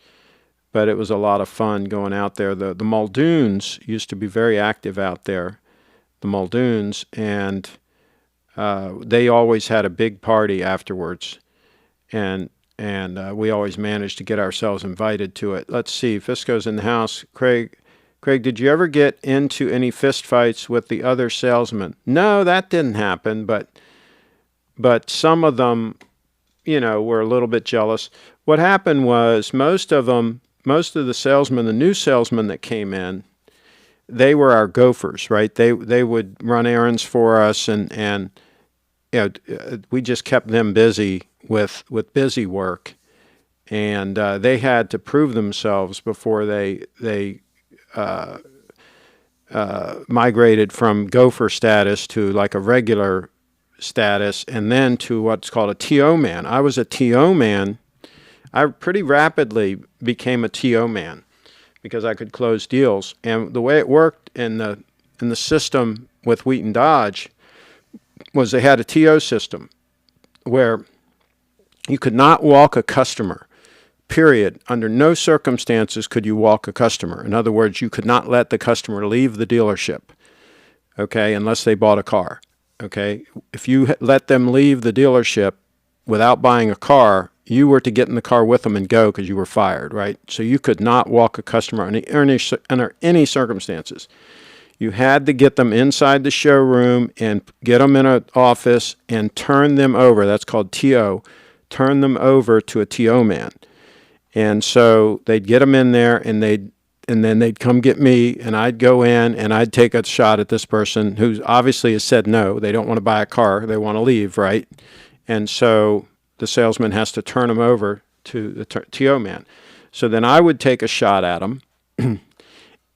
but it was a lot of fun going out there. The Muldoons used to be very active out there, the Muldoons, and they always had a big party afterwards, and we always managed to get ourselves invited to it. Let's see. Fisco's in the house. Craig, did you ever get into any fist fights with the other salesmen? No, that didn't happen, but some of them, you know, were a little bit jealous. What happened was most of the salesmen, the new salesmen that came in, they were our gophers, right? They would run errands for us, and you know, we just kept them busy with busy work, and they had to prove themselves before they migrated from gopher status to like a regular status, and then to what's called a TO man. I was a TO man. I pretty rapidly became a TO man because I could close deals. And the way it worked in the system with Wheaton Dodge was they had a TO system where you could not walk a customer. Period. Under no circumstances could you walk a customer. In other words, you could not let the customer leave the dealership, okay, unless they bought a car, okay? If you let them leave the dealership without buying a car, you were to get in the car with them and go because you were fired, right? So you could not walk a customer under any circumstances. You had to get them inside the showroom and get them in an office and turn them over. That's called TO. Turn them over to a TO man. And so they'd get them in there, and then they'd come get me, and I'd go in and I'd take a shot at this person who obviously has said no. They don't want to buy a car. They want to leave, right? And so the salesman has to turn them over to the TO man. So then I would take a shot at them,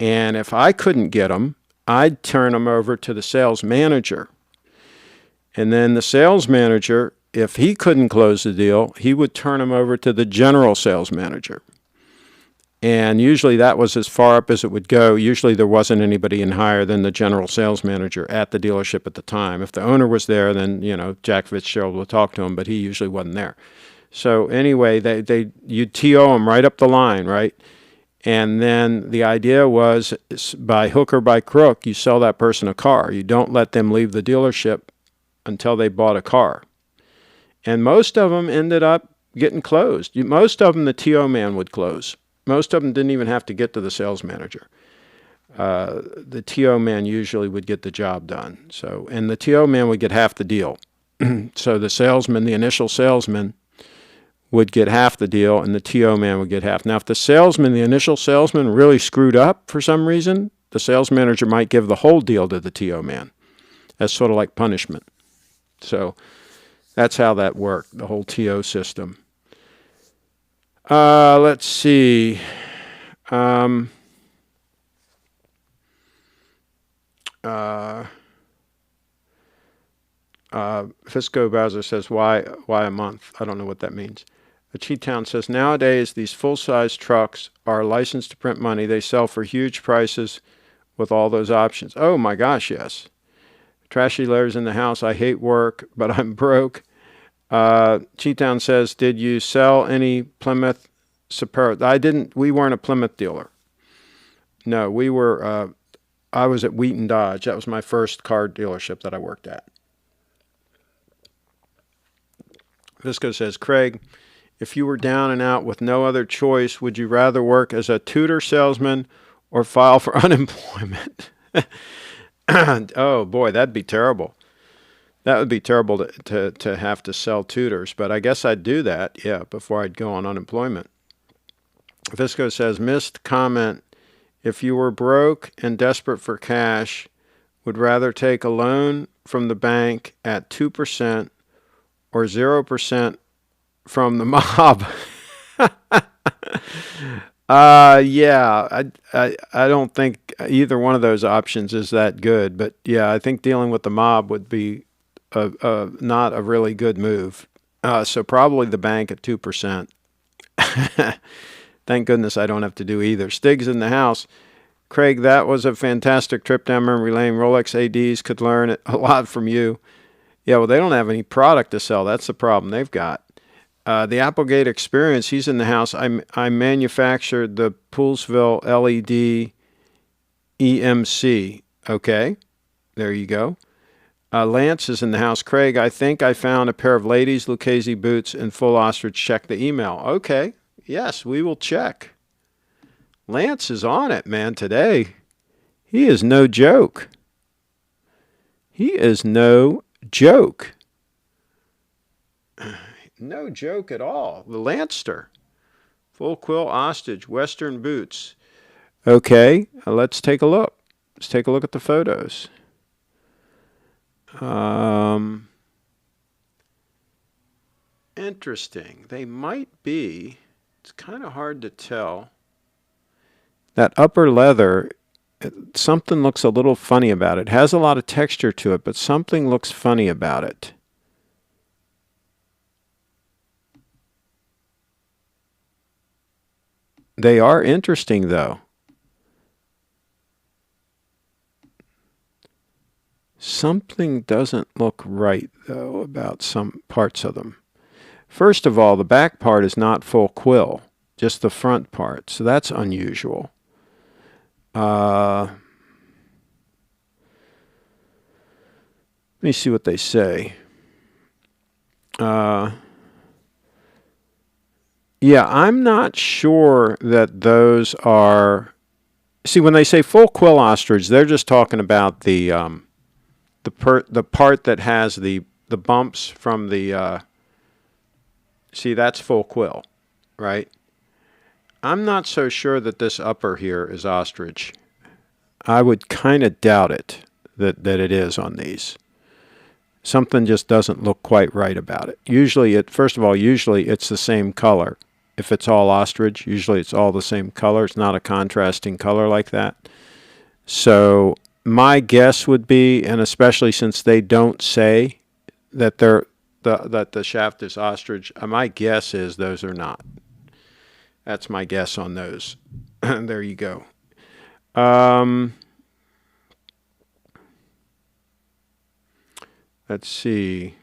and if I couldn't get them, I'd turn them over to the sales manager. And then the sales manager, if he couldn't close the deal, he would turn them over to the general sales manager. And usually that was as far up as it would go. Usually there wasn't anybody in higher than the general sales manager at the dealership at the time. If the owner was there, then, Jack Fitzgerald would talk to him, but he usually wasn't there. So anyway, you'd TO them right up the line, right? And then the idea was, by hook or by crook, you sell that person a car. You don't let them leave the dealership until they bought a car. And most of them ended up getting closed. Most of them, the TO man would close. Most of them didn't even have to get to the sales manager. The TO man usually would get the job done. And the TO man would get half the deal. So the salesman, the initial salesman, would get half the deal, and the TO man would get half. Now, if the initial salesman really screwed up for some reason, the sales manager might give the whole deal to the TO man. That's sort of like punishment. So that's how that worked, the whole TO system. Let's see. Fisco Bowser says, why a month? I don't know what that means. Cheatown says, nowadays these full-size trucks are licensed to print money. They sell for huge prices with all those options. Oh my gosh, yes. Trashy Larry's in the house. I hate work, but I'm broke. Cheatown says, did you sell any Plymouth Superb? I didn't. We weren't a Plymouth dealer. No, we were. I was at Wheaton Dodge. That was my first car dealership that I worked at. Visco says, Craig, if you were down and out with no other choice, would you rather work as a tutor salesman or file for unemployment? Oh, boy, that'd be terrible. That would be terrible to have to sell tutors, but I guess I'd do that, yeah, before I'd go on unemployment. Visco says, missed comment, if you were broke and desperate for cash, would rather take a loan from the bank at 2% or 0% from the mob. Yeah, I don't think either one of those options is that good. But yeah, I think dealing with the mob would be not a really good move. So probably the bank at 2%. Thank goodness I don't have to do either. Stig's in the house. Craig, that was a fantastic trip down memory lane. Rolex ADs could learn a lot from you. Yeah, well, they don't have any product to sell. That's the problem they've got. The Applegate Experience, he's in the house. I manufactured the Poolsville LED EMC. Okay, there you go. Lance is in the house. Craig, I think I found a pair of ladies' Lucchese boots in full ostrich. Check the email. Okay, yes, we will check. Lance is on it, man, today. He is no joke. He is no joke. No joke at all. The Lanster. Full quill ostrich, Western boots. Okay, let's take a look. Let's take a look at the photos. Interesting. They might be. It's kind of hard to tell. That upper leather, something looks a little funny about it. It has a lot of texture to it, but something looks funny about it. They are interesting, though. Something doesn't look right, though, about some parts of them. First of all, the back part is not full quill, just the front part, so that's unusual. Let me see what they say. Yeah, I'm not sure that those are. See, when they say full quill ostrich, they're just talking about the part that has the bumps from the. See, that's full quill, right? I'm not so sure that this upper here is ostrich. I would kind of doubt it that it is on these. Something just doesn't look quite right about it. Usually, first of all, usually it's the same color. If it's all ostrich, usually it's all the same color. It's not a contrasting color like that. So my guess would be, and especially since they don't say that that the shaft is ostrich, my guess is those are not. That's my guess on those. There you go. Let's see.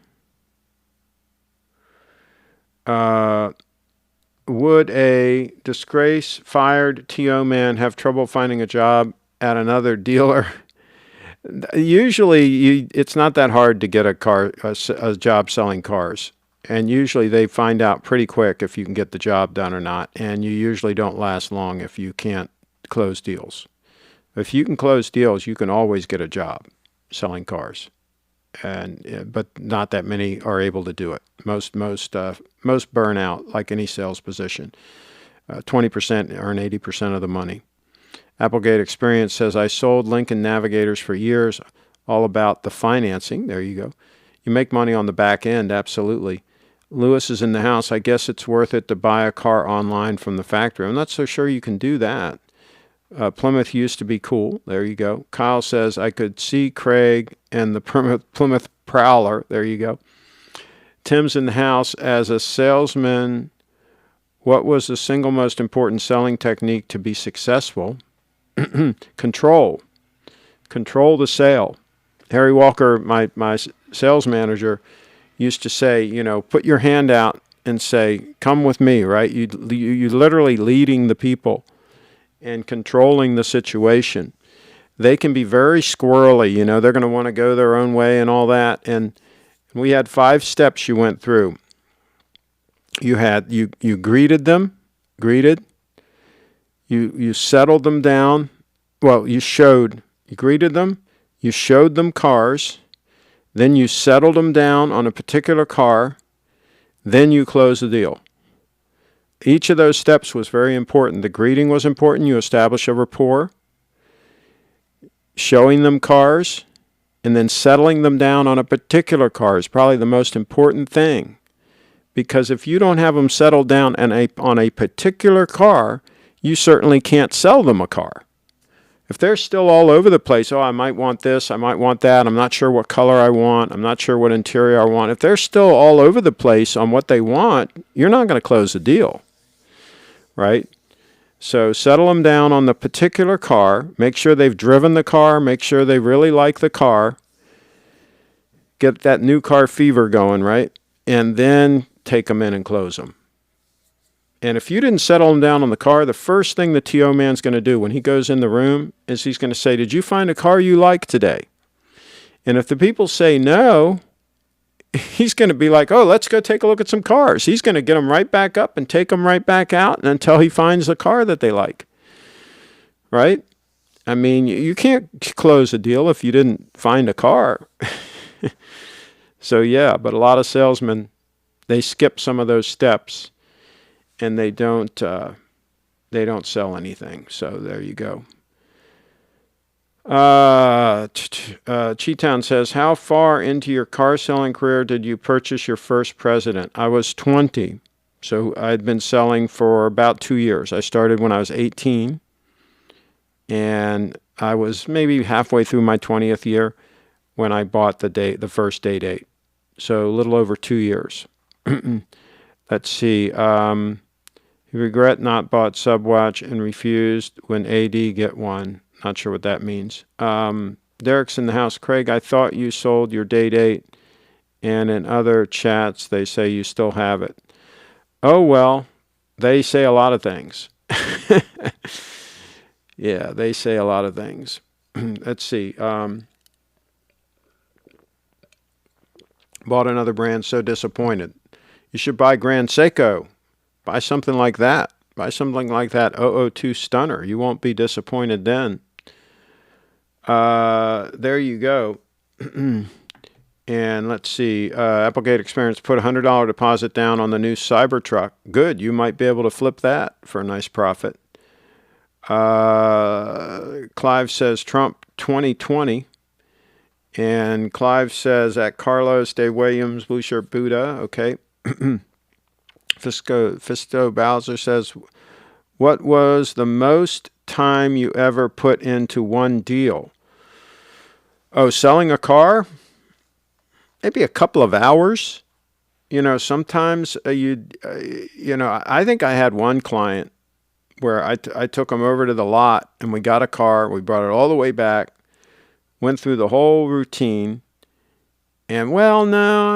Would a disgrace fired TO man have trouble finding a job at another dealer? Usually, it's not that hard to get a job selling cars. And usually they find out pretty quick if you can get the job done or not. And you usually don't last long if you can't close deals. If you can close deals, you can always get a job selling cars. But not that many are able to do it. Most burn out like any sales position. 20% earn 80% of the money. Applegate Experience says, I sold Lincoln Navigators for years, all about the financing. There you go. You make money on the back end, absolutely. Lewis is in the house. I guess it's worth it to buy a car online from the factory. I'm not so sure you can do that. Plymouth used to be cool. There you go. Kyle says, I could see Craig and the Plymouth Prowler. There you go. Tim's in the house. As a salesman, what was the single most important selling technique to be successful? Control. Control the sale. Harry Walker, my sales manager, used to say, put your hand out and say, come with me, right? You literally leading the people and controlling the situation. They can be very squirrely, they're going to want to go their own way and all that. And we had 5 steps you went through. You greeted them, you settled them down. Well, you greeted them, you showed them cars, then you settled them down on a particular car, then you closed the deal. Each of those steps was very important. The greeting was important. You establish a rapport, showing them cars, and then settling them down on a particular car is probably the most important thing. Because if you don't have them settled down on a particular car, you certainly can't sell them a car. If they're still all over the place, I might want this, I might want that, I'm not sure what color I want, I'm not sure what interior I want. If they're still all over the place on what they want, you're not going to close the deal, right? So settle them down on the particular car, make sure they've driven the car, make sure they really like the car, get that new car fever going, right? And then take them in and close them. And if you didn't settle them down on the car, the first thing the TO man's going to do when he goes in the room is he's going to say, did you find a car you like today? And if the people say no, he's going to be like, let's go take a look at some cars. He's going to get them right back up and take them right back out until he finds the car that they like. Right? I mean, you can't close a deal if you didn't find a car. So yeah, but a lot of salesmen, they skip some of those steps. And they don't sell anything. So there you go. Cheetown says, how far into your car selling career did you purchase your first President? I was 20. So I'd been selling for about 2 years. I started when I was 18. And I was maybe halfway through my 20th year when I bought the first day date. So a little over 2 years. Let's see. Regret not bought Subwatch and refused when AD get one. Not sure what that means. Derek's in the house. Craig, I thought you sold your day date, and in other chats they say you still have it. Oh, well, they say a lot of things. Yeah, they say a lot of things. Let's see. Bought another brand, so disappointed. You should buy Grand Seiko. Buy something like that. Buy something like that 002 Stunner. You won't be disappointed then. There you go. And let's see. Applegate Experience put a $100 deposit down on the new Cybertruck. Good. You might be able to flip that for a nice profit. Clive says Trump 2020. And Clive says at Carlos, Dave Williams, Blue Shirt Buddha. Okay. Fisto Bowser says, what was the most time you ever put into one deal? Oh, selling a car? Maybe a couple of hours. Sometimes I think I had one client where I took him over to the lot and we got a car. We brought it all the way back, went through the whole routine. And well, no,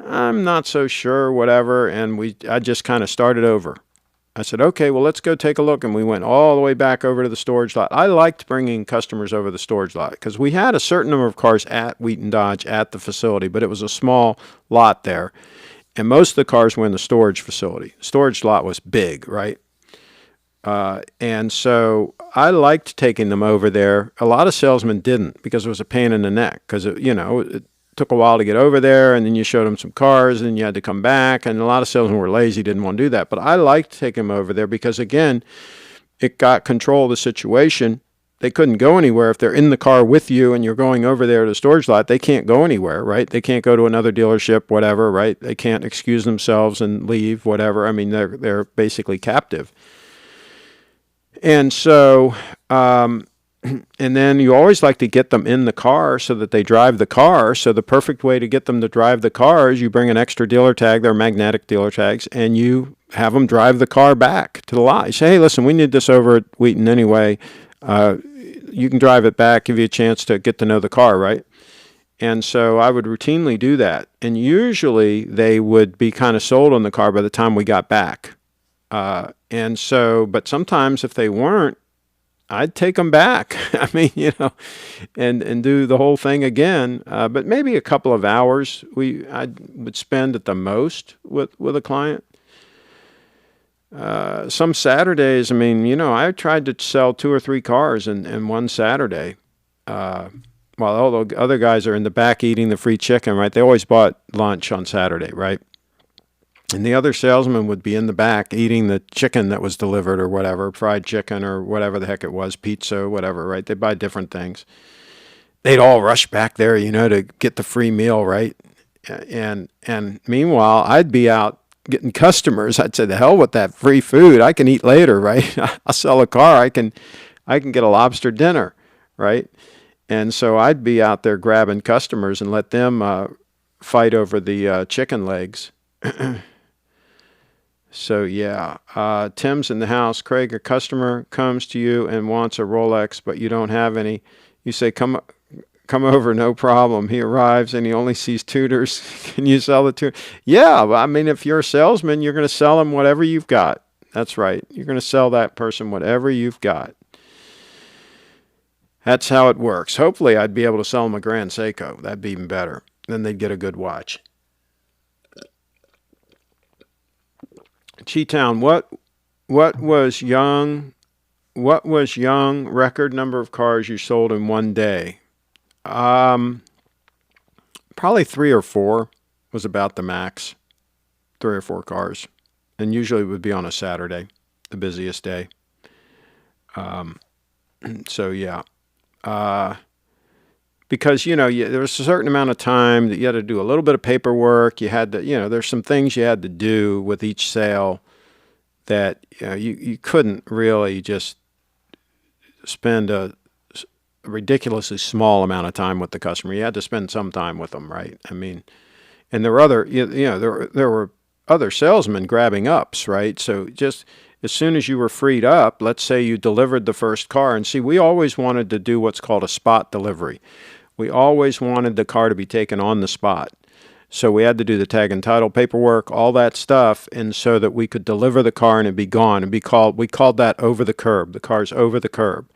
I'm not so sure, whatever. And I just kind of started over. I said, okay, well, let's go take a look. And we went all the way back over to the storage lot. I liked bringing customers over the storage lot because we had a certain number of cars at Wheaton Dodge at the facility, but it was a small lot there. And most of the cars were in the storage facility. The storage lot was big, right? And so I liked taking them over there. A lot of salesmen didn't because it was a pain in the neck because, it took a while to get over there, and then you showed them some cars, and then you had to come back, and a lot of salesmen were lazy, didn't want to do that. But I liked taking them over there because, again, it got control of the situation. They couldn't go anywhere. If they're in the car with you and you're going over there to the storage lot, they can't go anywhere, right? They can't go to another dealership, whatever, right? They can't excuse themselves and leave, whatever. I mean, they're basically captive. And so, and then you always like to get them in the car so that they drive the car. So the perfect way to get them to drive the car is you bring an extra dealer tag, they're magnetic dealer tags, and you have them drive the car back to the lot. You say, hey, listen, we need this over at Wheaton anyway. You can drive it back, give you a chance to get to know the car, right? And so I would routinely do that. And usually they would be kind of sold on the car by the time we got back. And so, but sometimes if they weren't, I'd take them back. I mean, and do the whole thing again. But maybe a couple of hours I would spend at the most with a client. Some Saturdays, I mean, I tried to sell 2 or 3 cars in one Saturday. While all the other guys are in the back eating the free chicken, right? They always bought lunch on Saturday, right? And the other salesman would be in the back eating the chicken that was delivered or whatever, fried chicken or whatever the heck it was, pizza, whatever, right? They buy different things. They'd all rush back there, to get the free meal, right? And meanwhile, I'd be out getting customers. I'd say, the hell with that free food. I can eat later, right? I'll sell a car. I can get a lobster dinner, right? And so I'd be out there grabbing customers and let them fight over the chicken legs. So yeah, Tim's in the house. Craig, a customer comes to you and wants a Rolex, but you don't have any. You say, come over, no problem. He arrives and he only sees Tudors. Can you sell the Tudors? Yeah, I mean, if you're a salesman, you're going to sell him whatever you've got. That's right. You're going to sell that person whatever you've got. That's how it works. Hopefully, I'd be able to sell them a Grand Seiko. That'd be even better. Then they'd get a good watch. Cheetown, what was young record number of cars you sold in one day? Probably 3 or 4 was about the max. 3 or 4 cars, and usually it would be on a Saturday, the busiest day. So yeah, because there was a certain amount of time that you had to do a little bit of paperwork. You had to, there's some things you had to do with each sale that you couldn't really just spend a ridiculously small amount of time with the customer. You had to spend some time with them, right? I mean, and there were other, there were other salesmen grabbing ups, right? So just as soon as you were freed up, let's say you delivered the first car, and see, we always wanted to do what's called a spot delivery. We always wanted the car to be taken on the spot. So we had to do the tag and title paperwork, all that stuff, and so that we could deliver the car and it'd be gone. We called that over the curb. The car's over the curb.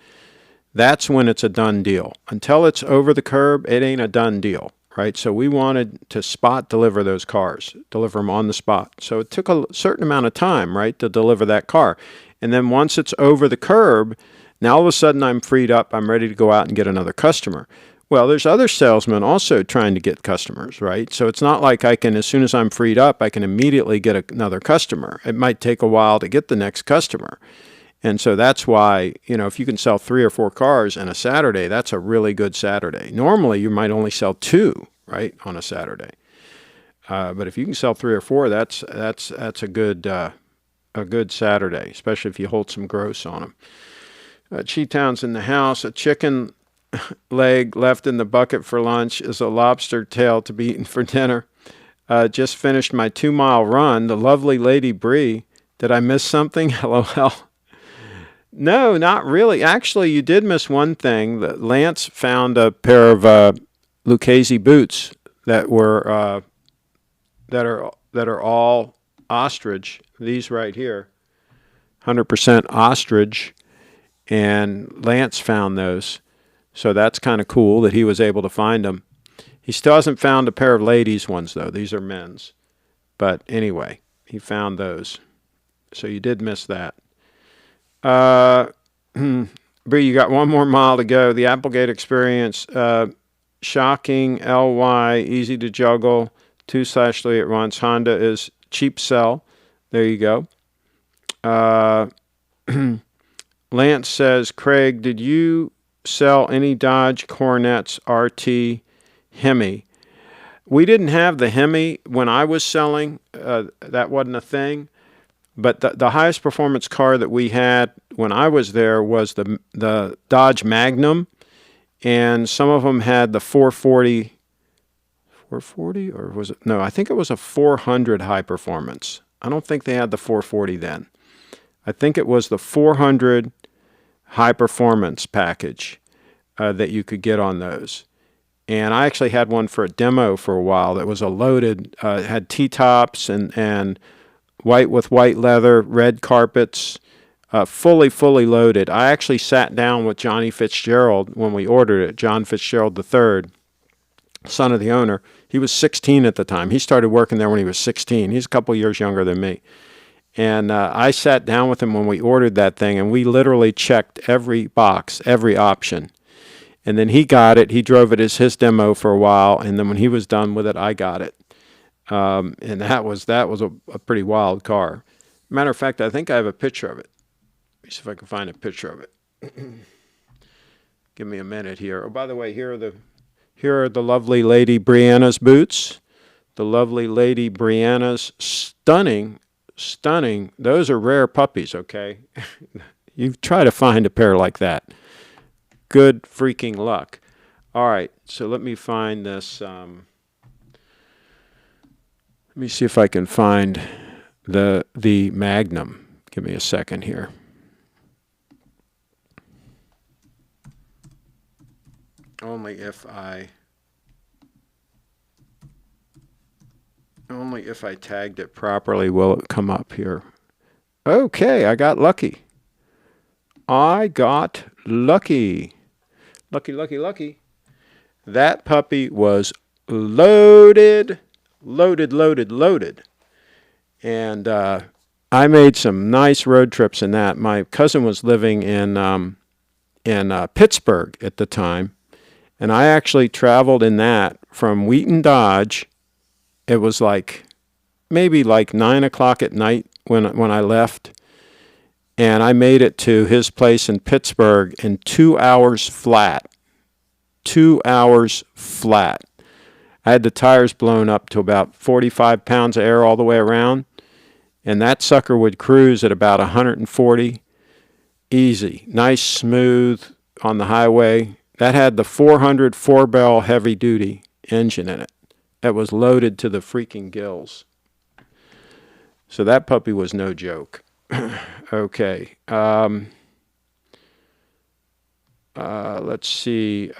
That's when it's a done deal. Until it's over the curb, it ain't a done deal, right? So we wanted to spot deliver those cars, deliver them on the spot. So it took a certain amount of time, right, to deliver that car. And then once it's over the curb, now all of a sudden I'm freed up. I'm ready to go out and get another customer. Well, there's other salesmen also trying to get customers, right? So it's not like I can, as soon as I'm freed up, I can immediately get another customer. It might take a while to get the next customer. And so that's why, if you can sell 3 or 4 cars on a Saturday, that's a really good Saturday. Normally, you might only sell 2, right, on a Saturday. But if you can sell 3 or 4, that's a good Saturday, especially if you hold some gross on them. Cheetown's in the house. A chicken leg left in the bucket for lunch is a lobster tail to be eaten for dinner. Just finished my 2-mile run. The lovely Lady Bree. Did I miss something? LOL. No, not really. Actually, you did miss one thing. Lance found a pair of Lucchese boots that were that are all ostrich. These right here, 100% ostrich, and Lance found those. So that's kind of cool that he was able to find them. He still hasn't found a pair of ladies' ones though. These are men's. But anyway, he found those. So you did miss that. Bree, you got 1 more mile to go. The Applegate experience, shocking, LY, easy to juggle, 2/3 at once. Honda is cheap sell. There you go. Lance says, Craig, did you sell any Dodge Cornettes RT Hemi? We didn't have the Hemi when I was selling. That wasn't a thing. But the highest performance car that we had when I was there was the Dodge Magnum, and some of them had the 440, or was it? No, I think it was a 400 high performance. I don't think they had the 440 then. I think it was the 400 high performance package that you could get on those. And I actually had one for a demo for a while that was a loaded, had T-tops and white with white leather, red carpets, fully loaded. I actually sat down with Johnny Fitzgerald when we ordered it, John Fitzgerald III, son of the owner. He was 16 at the time. He started working there when he was 16. He's a couple years younger than me. And I sat down with him when we ordered that thing, and we literally checked every box, every option. And then he got it. He drove it as his demo for a while, and then when he was done with it, I got it. And that was a pretty wild car. Matter of fact, I think I have a picture of it. Let me see if I can find a picture of it. Give me a minute here. Oh, by the way, here are the lovely Lady Brianna's boots. The lovely Lady Brianna's stunning. Those are rare puppies, okay? You try to find a pair like that. Good freaking luck. All right, so let me find this. Let me see if I can find the Magnum. Give me a second here. Only if I tagged it properly will it come up here. Okay, I got lucky. Lucky. That puppy was loaded. And I made some nice road trips in that. My cousin was living in Pittsburgh at the time, and I actually traveled in that from Wheaton Dodge. It was maybe 9 o'clock at night when I left, and I made it to his place in Pittsburgh in 2 hours flat. 2 hours flat. I had the tires blown up to about 45 pounds of air all the way around, and that sucker would cruise at about 140. Easy. Nice, smooth on the highway. That had the 400 4-barrel heavy-duty engine in it. That was loaded to the freaking gills. So that puppy was no joke. Okay. Let's see.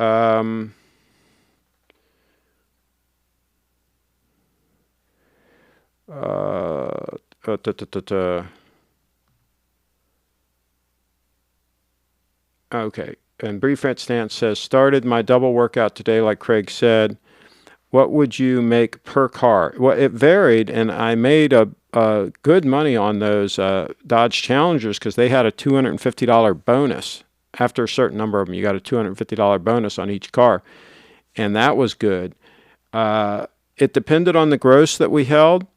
Okay. And Brief Stance says, started my double workout today, like Craig said. what would you make per car? Well, it varied, and I made a good money on those Dodge Challengers because they had a $250 bonus. After a certain number of them, you got a $250 bonus on each car, and that was good. It depended on the gross that we held,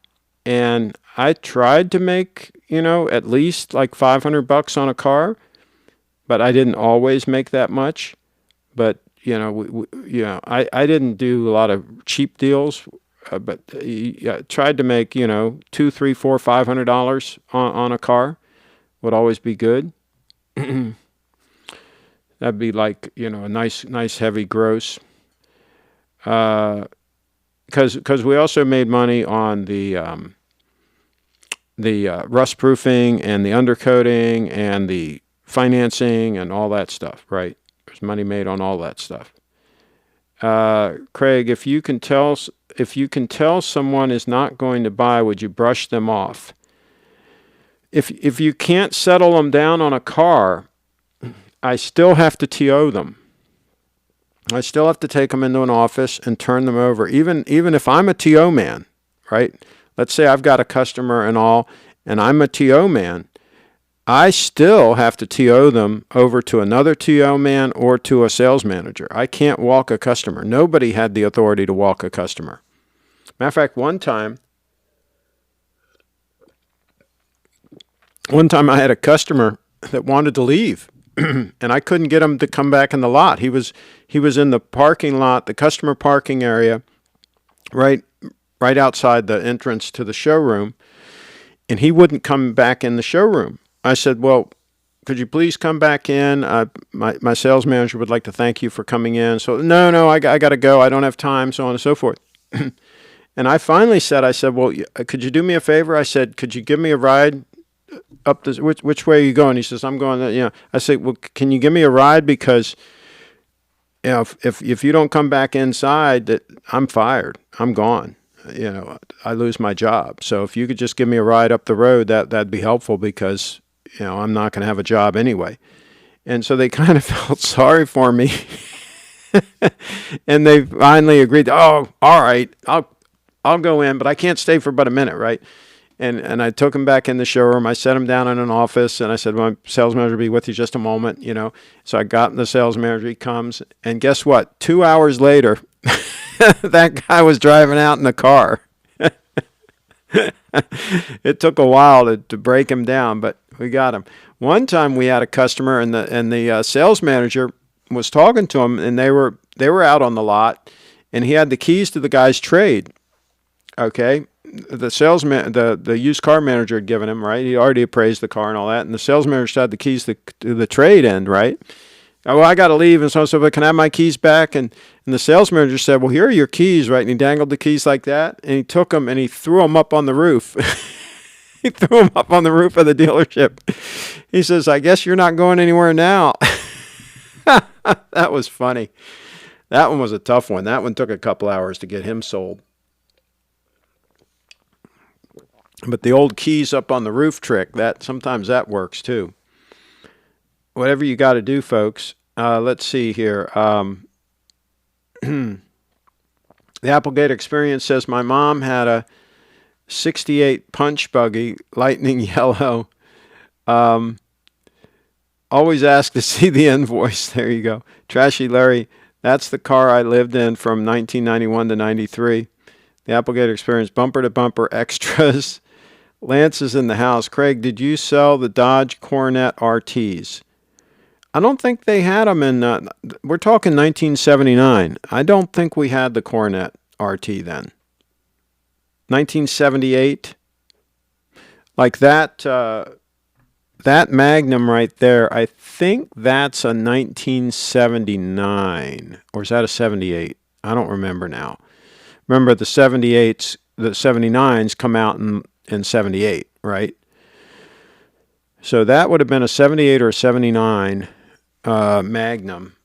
and I tried to make, at least like $500 on a car, but I didn't always make that much. But I didn't do a lot of cheap deals, but tried to make $200, $300, $400, $500 on a car would always be good. That'd be like a nice heavy gross. Because we also made money on the rust proofing and the undercoating and the financing and all that stuff, right? There's money made on all that stuff. Craig, if you can tell someone is not going to buy, would you brush them off? If you can't settle them down on a car, I still have to TO them. I still have to take them into an office and turn them over, even if I'm a TO man, right? Let's say I've got a customer and all, and I'm a TO man. I still have to TO them over to another TO man or to a sales manager. I can't walk a customer. Nobody had the authority to walk a customer. Matter of fact, one time I had a customer that wanted to leave, and I couldn't get him to come back in the lot. He was in the parking lot, the customer parking area, right outside the entrance to the showroom, and he wouldn't come back in the showroom. I said, well, could you please come back in? My sales manager would like to thank you for coming in. So, no, I got to go. I don't have time, so on and so forth. And I finally said, well, could you do me a favor? I said, could you give me a ride up this? Which way are you going? He says, I'm going. I said, well, can you give me a ride because if you don't come back inside, I'm fired. I'm gone. I lose my job. So if you could just give me a ride up the road, that'd be helpful because I'm not going to have a job anyway. And so they kind of felt sorry for me. And they finally agreed, oh, all right, I'll go in, but I can't stay for but a minute, right? And I took him back in the showroom. I set him down in an office, and I said, well, my sales manager will be with you just a moment, So I got the sales manager. He comes, and guess what? 2 hours later, that guy was driving out in the car. It took a while to break him down, but we got him. One time we had a customer, and the sales manager was talking to him, and they were out on the lot, and he had the keys to the guy's trade. Okay, the salesman, the used car manager had given him, right? He already appraised the car and all that, and the sales manager had the keys to the trade end, right? Oh, well, I got to leave, and so but can I have my keys back? And the sales manager said, well, here are your keys, right? And he dangled the keys like that, and he took them and he threw them up on the roof. He threw them up on the roof of the dealership. He says, I guess you're not going anywhere now. That was funny. That one was a tough one. That one took a couple hours to get him sold. But the old keys up on the roof trick, sometimes that works too. Whatever you got to do, folks. Let's see here. The Applegate Experience says, my mom had a 68 punch buggy, lightning yellow. Always ask to see the invoice. There you go. Trashy Larry, that's the car I lived in from 1991 to 93. The Applegate Experience, bumper to bumper extras. Lance is in the house. Craig, did you sell the Dodge Coronet RTs? I don't think they had them in, we're talking 1979. I don't think we had the Coronet RT then. 1978. Like that Magnum right there, I think that's a 1979. Or is that a 78? I don't remember now. Remember the 78s, the 79s come out in 78, right? So that would have been a 78 or a 79 Magnum.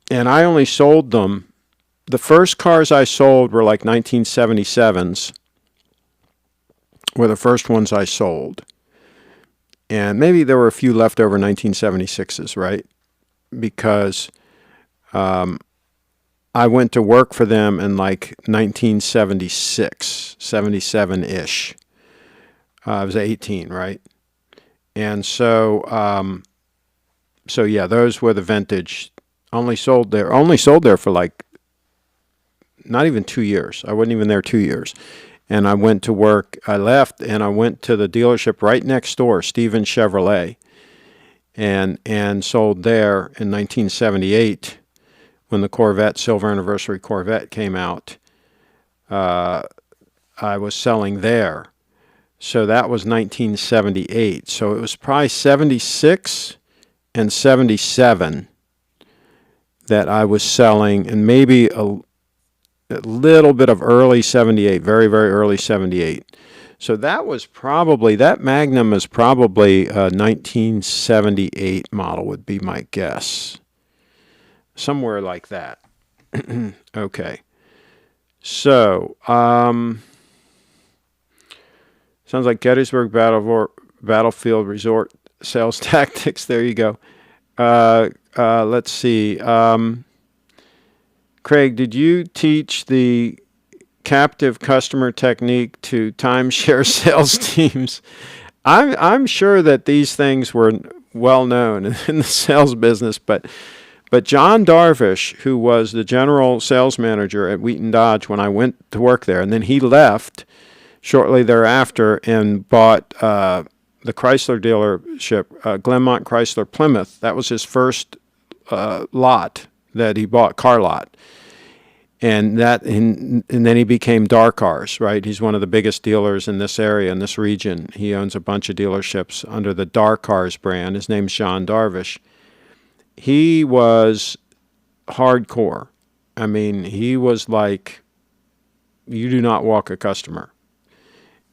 And I only sold them. The first cars I sold were like 1977s, were the first ones I sold. And maybe there were a few leftover 1976s, right? Because I went to work for them in like 1976, 77-ish. I was 18, right? And so yeah, those were the vintage. Only sold there for like not even 2 years. I wasn't even there 2 years. And I went to work. I left and I went to the dealership right next door, Stevens Chevrolet, and sold there in 1978 when the Corvette, Silver Anniversary Corvette came out. I was selling there. So that was 1978. So it was probably 76 and 77 that I was selling, and maybe a little bit of early 78, very, very early 78. So that Magnum is probably a 1978 model would be my guess. Somewhere like that. Okay. So, sounds like Gettysburg Battlefield Resort sales tactics. There you go. Let's see. Craig, did you teach the captive customer technique to timeshare sales teams? I'm sure that these things were well known in the sales business, but John Darvish, who was the general sales manager at Wheaton Dodge when I went to work there, and then he left shortly thereafter and bought the Chrysler dealership, Glenmont Chrysler Plymouth. That was his first lot that he bought, car lot. And then he became Darcars, right? He's one of the biggest dealers in this area, in this region. He owns a bunch of dealerships under the Darcars brand. His name's John Darvish. He was hardcore. I mean, he was like, you do not walk a customer.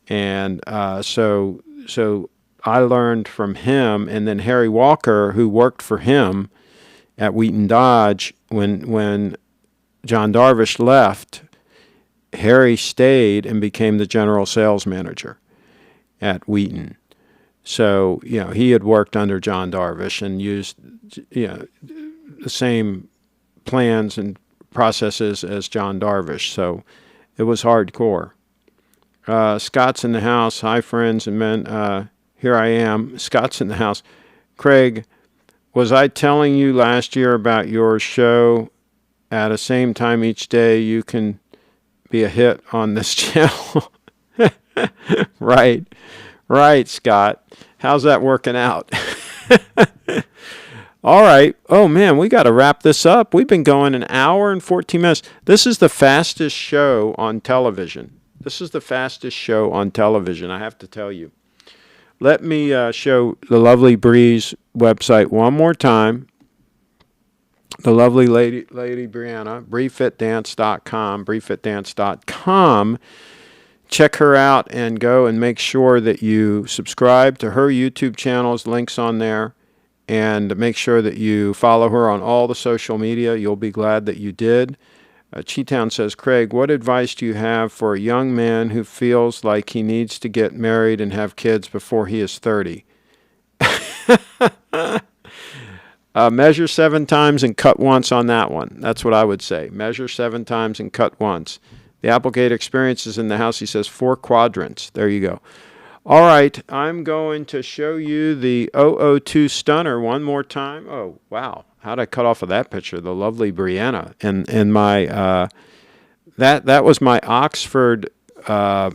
And so I learned from him, and then Harry Walker, who worked for him at Wheaton Dodge when John Darvish left, Harry stayed and became the general sales manager at Wheaton. So, he had worked under John Darvish and used, the same plans and processes as John Darvish. So it was hardcore. Scott's in the house. Hi, friends and men. Here I am. Scott's in the house. Craig, was I telling you last year about your show? At the same time each day, you can be a hit on this channel. Right, Scott. How's that working out? All right. Oh, man, we got to wrap this up. We've been going an hour and 14 minutes. This is the fastest show on television. I have to tell you. Let me show the lovely Bree's website one more time. The lovely lady Brianna, BreeFitDance.com. Check her out and go and make sure that you subscribe to her YouTube channel's links on there, and make sure that you follow her on all the social media. You'll be glad that you did. Cheetown says, Craig, what advice do you have for a young man who feels like he needs to get married and have kids before he is 30? Measure 7 times and cut once on that one. That's what I would say. Measure 7 times and cut once. The Applegate experience is in the house. He says 4 quadrants. There you go. All right. I'm going to show you the 002 Stunner one more time. Oh, wow. How'd I cut off of that picture? The lovely Brianna. And my, that was my Oxford, it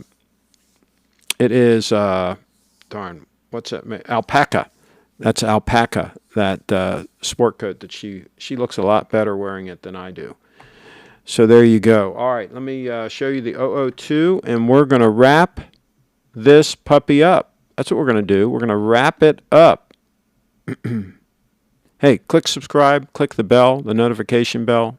is, what's that? Alpaca. That's alpaca, that sport coat that she looks a lot better wearing it than I do. So there you go. All right, let me show you the 002, and we're going to wrap this puppy up. That's what we're going to do. We're going to wrap it up. Hey, click subscribe, click the bell, the notification bell.